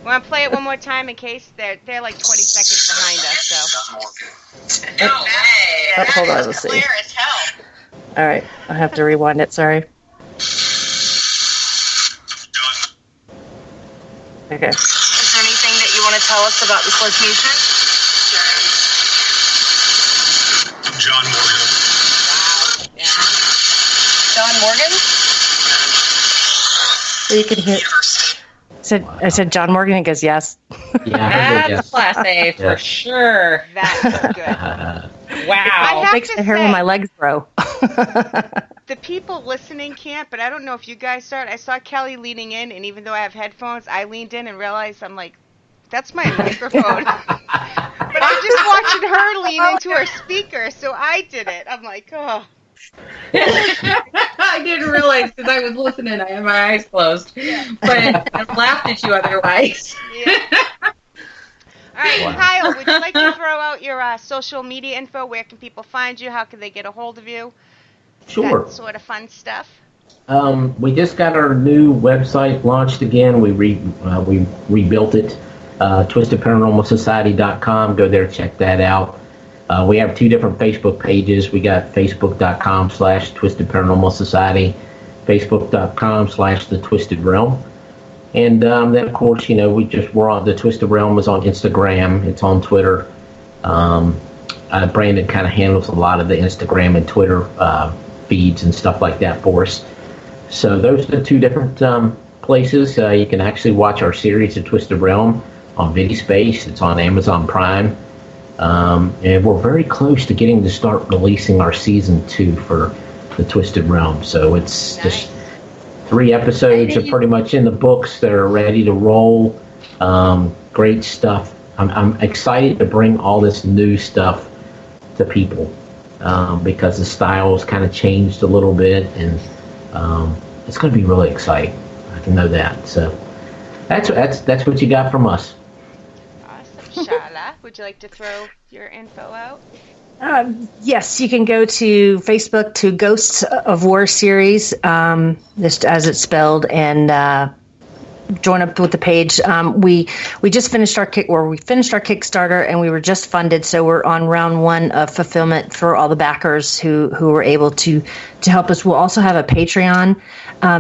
Want to play it one more time in case they're like 20 seconds behind us, so. No way. Oh, hold on, let's see. Clear as hell. All right, I have to rewind it. Sorry. Okay. Is there anything that you want to tell us about this location? John Morgan. Wow. Yeah. John Morgan? So you can hear. I said John Morgan. He goes, yes. Yeah, I heard That's yes. Class A for sure. That's good. Wow. have Makes to the hair say- on my legs grow. The people listening can't, but I don't know if you guys saw it. I saw Kelly leaning in, and even though I have headphones, I leaned in and realized I'm like, that's my microphone. But I'm just watching her lean into her speaker, so I did it. I'm like, oh. I didn't realize because I was listening. I had my eyes closed. But I laughed at you otherwise. Yeah. All right, Kyle, would you like to throw out your social media info? Where can people find you? How can they get a hold of you? Sure. That sort of fun stuff. We just got our new website launched again. We rebuilt it. TwistedParanormalSociety.com. Go there, check that out. We have 2 different Facebook pages. We got Facebook.com/Twisted Paranormal Society, Facebook.com/The Twisted Realm. And then, of course, we're on the Twisted Realm is on Instagram. It's on Twitter. Brandon kind of handles a lot of the Instagram and Twitter feeds and stuff like that for us. So those are the 2 different places. You can actually watch our series, The Twisted Realm, on Vidi.Space. It's on Amazon Prime. And we're very close to getting to start releasing our season 2 for The Twisted Realm. So it's just 3 episodes are pretty much in the books. They're ready to roll. Great stuff. I'm excited to bring all this new stuff to people because the style's kind of changed a little bit, and it's going to be really exciting. I can know that. So that's what you got from us. Awesome. Sharla, would you like to throw your info out? Yes, you can go to Facebook to Ghosts of War series, just as it's spelled, and join up with the page. We just finished our Kickstarter, and we were just funded, so we're on round 1 of fulfillment for all the backers who were able to help us. We'll also have a Patreon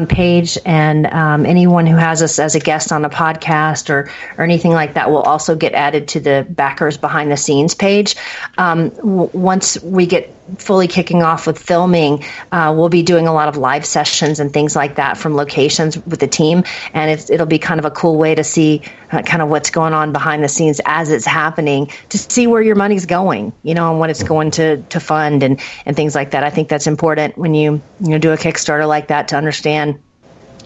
page, and anyone who has us as a guest on a podcast or anything like that will also get added to the backers behind the scenes page. Once we get fully kicking off with filming, we'll be doing a lot of live sessions and things like that from locations with the team, and it'll be kind of a cool way to see kind of what's going on behind the scenes as it's happening, to see where your money's going, and what it's going to fund and things like that. I think that's important when you do a Kickstarter like that, to understand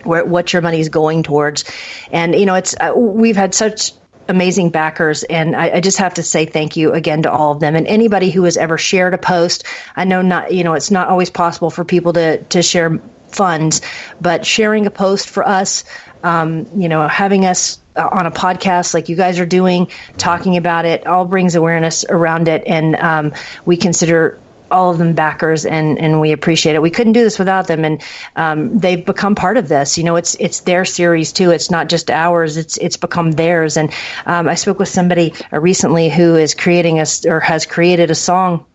what your money's going towards. And it's we've had such amazing backers, and I just have to say thank you again to all of them, and anybody who has ever shared a post. I know it's not always possible for people to share funds, but sharing a post for us, having us on a podcast like you guys are doing, talking about it, all brings awareness around it, and we consider all of them backers, and we appreciate it. We couldn't do this without them, and they've become part of this. It's their series too. It's not just ours. It's become theirs. And I spoke with somebody recently who is has created a song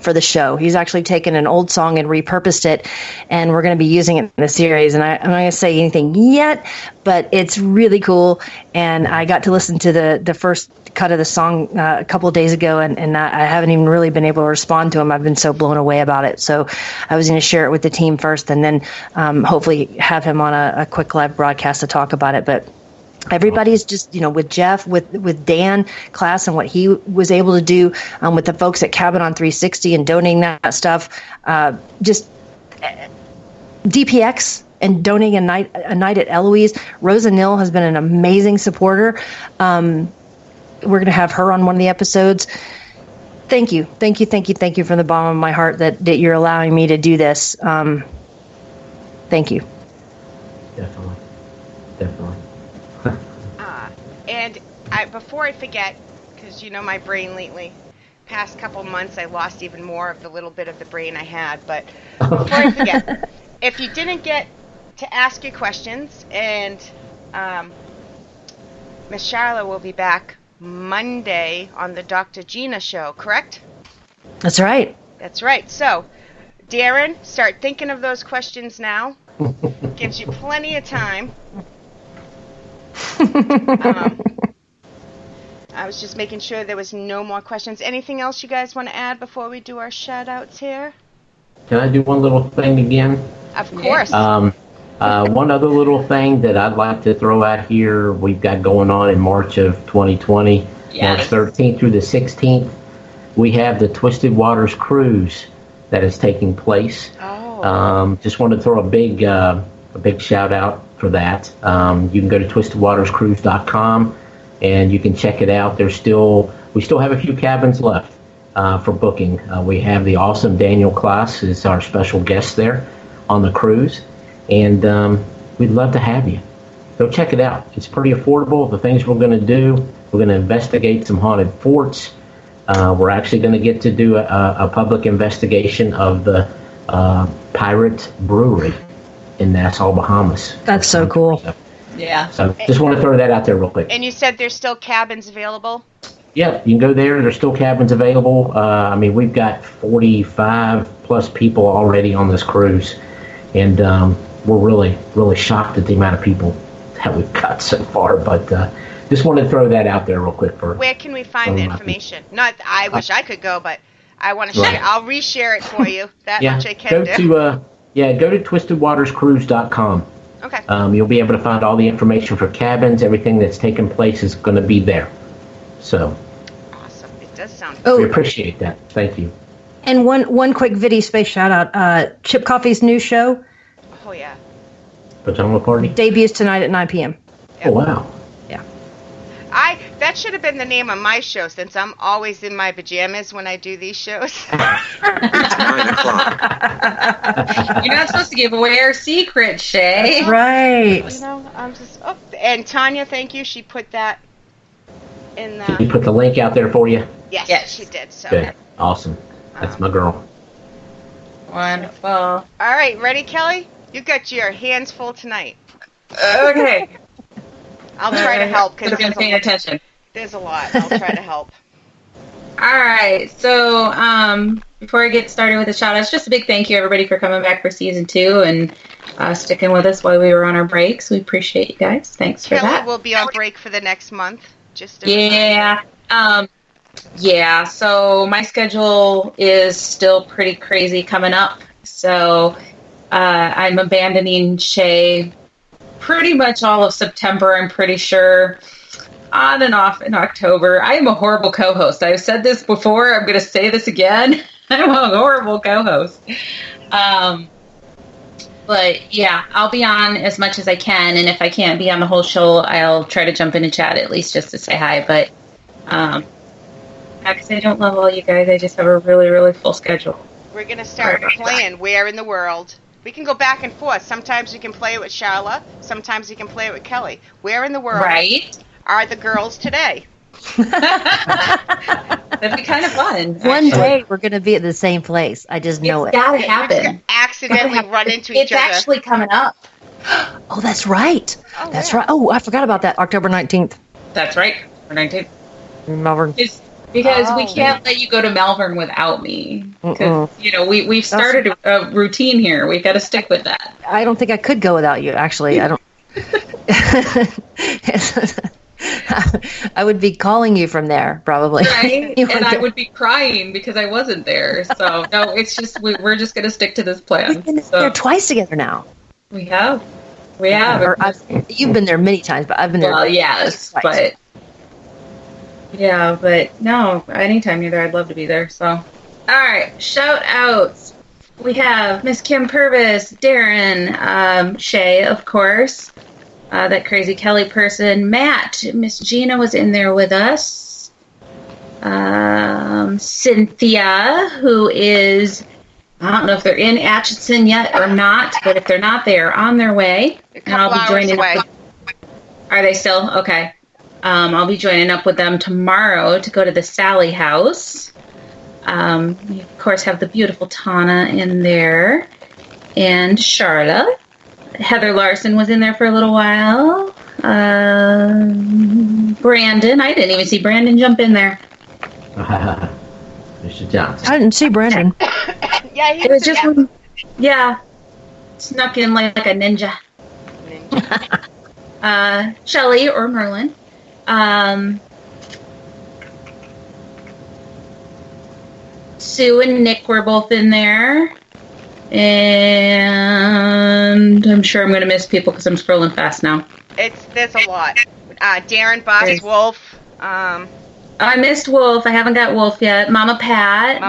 for the show. He's actually taken an old song and repurposed it, and we're going to be using it in the series. And I'm not going to say anything yet, but it's really cool. And I got to listen to the first cut of the song a couple of days ago, and I haven't even really been able to respond to him. I've been so blown away about it. So I was going to share it with the team first, and then hopefully have him on a quick live broadcast to talk about it. But everybody's just, with Jeff, with Dan Class, and what he was able to do with the folks at Cabin on 360 and donating that stuff, just DPX and donating a night at Eloise. Rosa Nill has been an amazing supporter. We're going to have her on one of the episodes. Thank you from the bottom of my heart that you're allowing me to do this. Thank you. Definitely. And before I forget, because my brain lately, past couple months, I lost even more of the little bit of the brain I had. But before I forget, if you didn't get to ask your questions, and Miss Sharla will be back Monday on the Dr. Gina show, correct? That's right. So, Darren, start thinking of those questions now. Gives you plenty of time. I was just making sure there was no more questions. Anything else you guys want to add before we do our shout-outs here? Can I do one little thing again? Of course. One other little thing that I'd like to throw out here, we've got going on in March of 2020, March 13th through the 16th, we have the Twisted Waters Cruise that is taking place. Just wanted to throw a big shout out for that. You can go to twistedwaterscruise.com and you can check it out. We still have a few cabins left for booking. We have the awesome Daniel Klaas is our special guest there on the cruise, and we'd love to have you. So check it out. It's pretty affordable. The things we're going to do, we're going to investigate some haunted forts. We're actually going to get to do a public investigation of the Pirate Brewery in Nassau, Bahamas. That's so cool. Yeah. So just want to throw that out there real quick. And you said there's still cabins available? Yeah, you can go there. There's still cabins available. We've got 45 plus people already on this cruise, and we're really, really shocked at the amount of people that we've got so far. But just wanted to throw that out there real quick. Where can we find the information? Not, I wish I could go, but I want to share. I'll reshare it for you. That much I can do. Go to twistedwaterscruise.com. Okay. You'll be able to find all the information for cabins. Everything that's taking place is going to be there. So. Awesome. It does sound. We appreciate that. Thank you. And one quick Vidi.Space shout out. Chip Coffee's new show. Oh yeah. Pajama party? Debuts tonight at 9 p.m. Oh, wow. That should have been the name of my show, since I'm always in my pajamas when I do these shows. It's 9 o'clock. You're not supposed to give away our secret, Shay. That's right. You know, I'm just. Oh, and Tanya, thank you. She put that in the. Did you put the link out there for you? Yes, she did. So. Good. Awesome. That's my girl. Wonderful. All right, ready, Kelly? You got your hands full tonight. Okay. I'll try to help because I'm paying attention. There's a lot. I'll try to help. All right. So before I get started with the shout-outs, just a big thank you, everybody, for coming back for season 2 and sticking with us while we were on our breaks. We appreciate you guys. Thanks for that. Kelly will be on break for the next month. Yeah. So my schedule is still pretty crazy coming up. So I'm abandoning Shea pretty much all of September, I'm pretty sure. On and off in October. I am a horrible co-host. I've said this before. I'm going to say this again. I'm a horrible co-host. But yeah, I'll be on as much as I can. And if I can't be on the whole show, I'll try to jump in and chat at least just to say hi. But because I don't love all you guys, I just have a really, really full schedule. We're going to start playing Where in the World. We can go back and forth. Sometimes you can play it with Sharla. Sometimes you can play it with Kelly. Where in the world are the girls today? That'd be kind of fun. One day we're going to be at the same place. I just know it's gotta happen. We're just accidentally run into each other. It's actually coming up. Oh, that's right. That's right. Oh, I forgot about that. October 19th. That's right. October 19th. Malvern. Because we can't let you go to Malvern without me. Because, we've started a routine here. We've got to stick with that. I don't think I could go without you, actually. I don't. I would be calling you from there, probably. Right? And I would be crying because I wasn't there. So, no, it's just, we're just going to stick to this plan. We've been there twice together now. We have. We have. You've been there many times, but I've been there. Well, yes, twice. But no, anytime you're there, I'd love to be there. So, all right, shout outs. We have Miss Kim Purvis, Darren, Shea, of course, that crazy Kelly person, Matt, Miss Gina was in there with us, Cynthia, who is, I don't know if they're in Atchison yet or not, but if they're not, they are on their way. And I'll be joining away. Are they still? Okay. I'll be joining up with them tomorrow to go to the Sally house. We, of course, have the beautiful Tana in there. And Sharla. Heather Larson was in there for a little while. Brandon. I didn't even see Brandon jump in there. Mr. Johnson. I didn't see Brandon. Yeah, it was just one. Yeah. Snuck in like a ninja. Shelley or Merlin. Sue and Nick were both in there, and I'm sure I'm going to miss people because I'm scrolling fast now. There's a lot. Darren, Boss, Wolf. I missed Wolf. I haven't got Wolf yet. Mama Pat.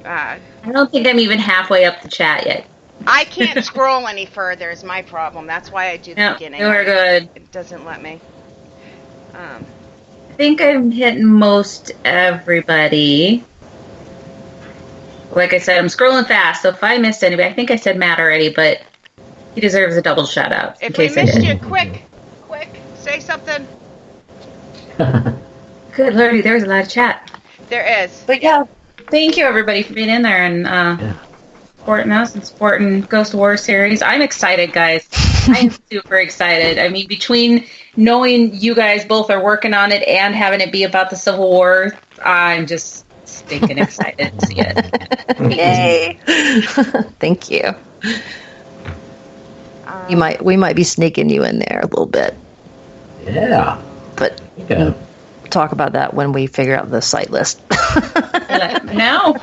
I don't think I'm even halfway up the chat yet. I can't scroll any further is my problem. That's why I do the beginning. You're good. It doesn't let me. I think I'm hitting most everybody. Like I said, I'm scrolling fast, so if I missed anybody, I think I said Matt already, but he deserves a double shout out. If we missed you, quick, say something. Good lordy, there's a lot of chat. There is. But yeah, thank you everybody for being in there and supporting us and supporting Ghost War series. I'm excited, guys. I am super excited. I mean, between knowing you guys both are working on it and having it be about the Civil War, I'm just stinking excited to see it. Yay! Thank you. We might be sneaking you in there a little bit. Yeah. But we'll talk about that when we figure out the site list. Let me know.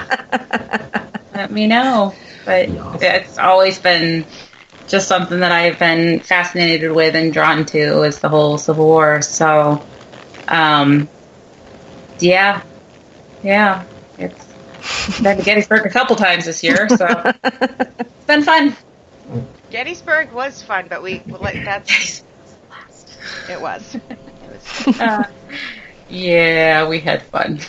Let me know. But it's always been just something that I've been fascinated with and drawn to is the whole Civil War. So, yeah. It's been to Gettysburg a couple times this year, so been fun. Gettysburg was fun, but it was. Yeah, we had fun.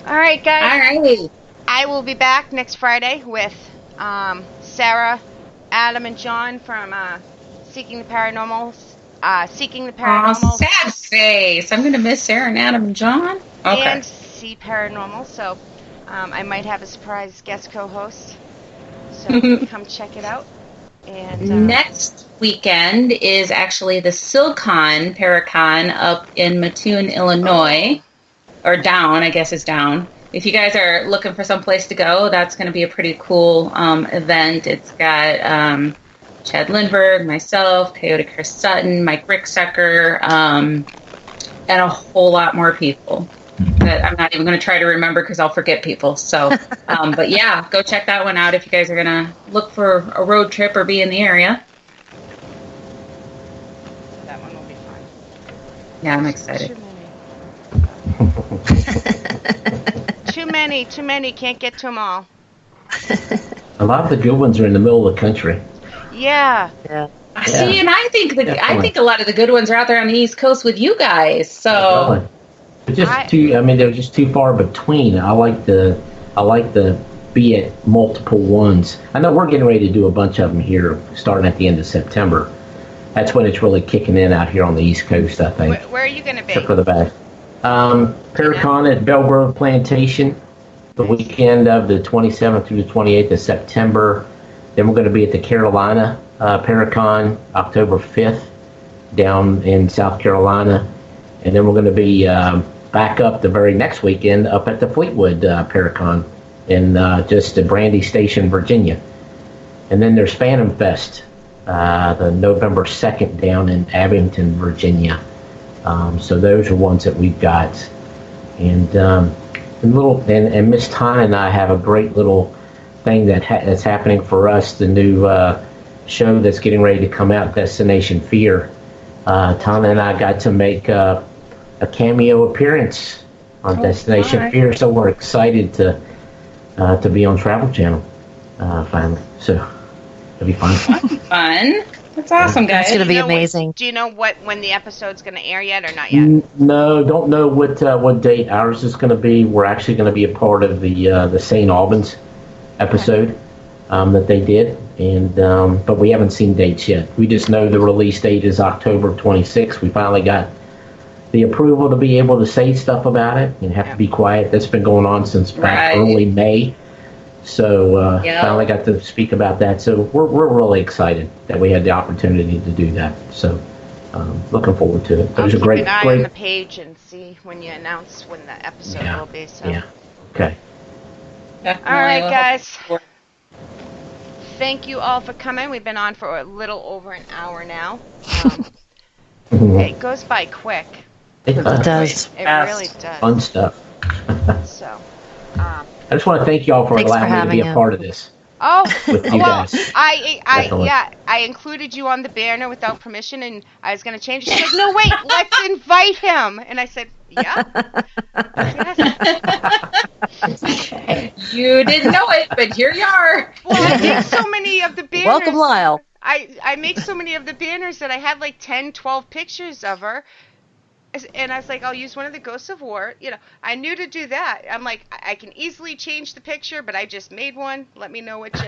All right, guys. All right. I will be back next Friday with Sarah, Adam, and John from Seeking the Paranormal. Sad face. I'm going to miss Sarah and Adam and John. Okay. And See Paranormal. So I might have a surprise guest co-host. So come check it out. And next weekend is actually the SilCon Paracon up in Mattoon, Illinois. Or down, I guess it's down. If you guys are looking for some place to go, that's going to be a pretty cool event. It's got Chad Lindbergh, myself, Coyote Chris Sutton, Mike Ricksecker, and a whole lot more people that I'm not even going to try to remember because I'll forget people. So, but yeah, go check that one out if you guys are going to look for a road trip or be in the area. That one will be fun. Yeah, I'm excited. Too many. Can't get to them all. A lot of the good ones are in the middle of the country. Yeah. See, and I think a lot of the good ones are out there on the East Coast with you guys. So they're just too far between. I like the be at multiple ones. I know we're getting ready to do a bunch of them here starting at the end of September. That's when it's really kicking in out here on the East Coast, I think. Where are you going to be? Except for the back. Paracon at Belle Grove Plantation, the weekend of the 27th through the 28th of September. Then we're going to be at the Carolina Paracon, October 5th, down in South Carolina. And then we're going to be back up the very next weekend up at the Fleetwood Paracon in just Brandy Station, Virginia. And then there's Phantom Fest, the November 2nd down in Abington, Virginia. So those are ones that we've got. And Miss Ty and I have a great little thing that's happening for us, the new show that's getting ready to come out, Destination Fear. Tana and I got to make a cameo appearance on Destination Fear, so we're excited to be on Travel Channel finally. So it'll be fun. Fun. That's awesome, guys. It's going to be amazing. Do you know when the episode's going to air yet or not yet? No, don't know what date ours is going to be. We're actually going to be a part of the St. Albans episode that they did, and but we haven't seen dates yet. We just know the release date is October 26th. We finally got the approval to be able to say stuff about it and have to be quiet. That's been going on since back early May. So finally got to speak about that. So we're really excited that we had the opportunity to do that. So looking forward to it. I'll keep an eye on the page and see when you announce when the episode will be. So. Yeah. Okay. Definitely. All right, guys. Thank you all for coming. We've been on for a little over an hour now. It goes by quick. It does. It really does. Fun stuff. So. I just want to thank y'all for allowing me to be a part of this. Oh, with you well, guys. I included you on the banner without permission, and I was going to change it. She said, "No, wait, let's invite him." And I said, "Yeah." You didn't know it, but here you are. Well, I make so many of the banners. Welcome, Lyle. I make so many of the banners that I had like 10, 12 pictures of her. And I was like, I'll use one of the Ghosts of War. You know, I knew to do that. I'm like, I can easily change the picture, but I just made one. Let me know what you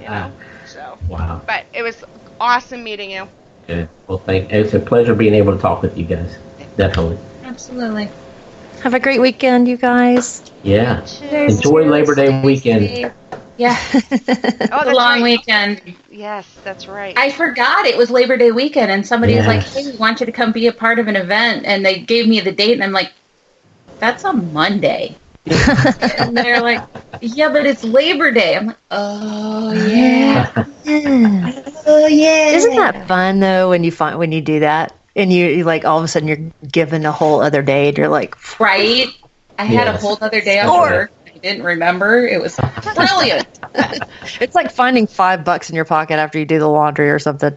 know. So. Wow. But it was awesome meeting you. Good. Well, it's a pleasure being able to talk with you guys. Definitely. Absolutely. Have a great weekend, you guys. Yeah. Enjoy Labor Day weekend. Yeah. The long weekend. Yes, that's right. I forgot it was Labor Day weekend, and somebody was like, "Hey, we want you to come be a part of an event," and they gave me the date, and I'm like, "That's a Monday." And they're like, "Yeah, but it's Labor Day." I'm like, "Oh yeah, oh yeah." Isn't that fun though when you do that and you like all of a sudden you're given a whole other day and you're like, right? I had a whole other day off work. I didn't remember. It was brilliant. It's like finding $5 in your pocket after you do the laundry or something.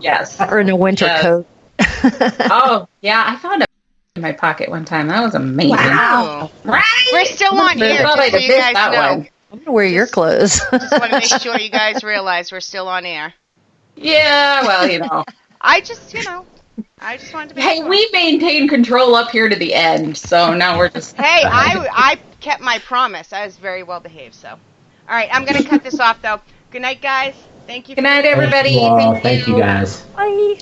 Yes. Or in a winter coat. Oh, yeah. I found it in my pocket one time. That was amazing. Wow. Right? We're still on here, just so you guys know. I'm gonna wear your clothes. Just want to make sure you guys realize we're still on air. Yeah, well, I just wanted to make Hey, sure. we maintain control up here to the end, so now we're just... Hey, I kept my promise. I was very well behaved, so. All right, I'm going to cut this off, though. Good night, guys. Thank you. Good night, everybody. Thank you, guys. Bye.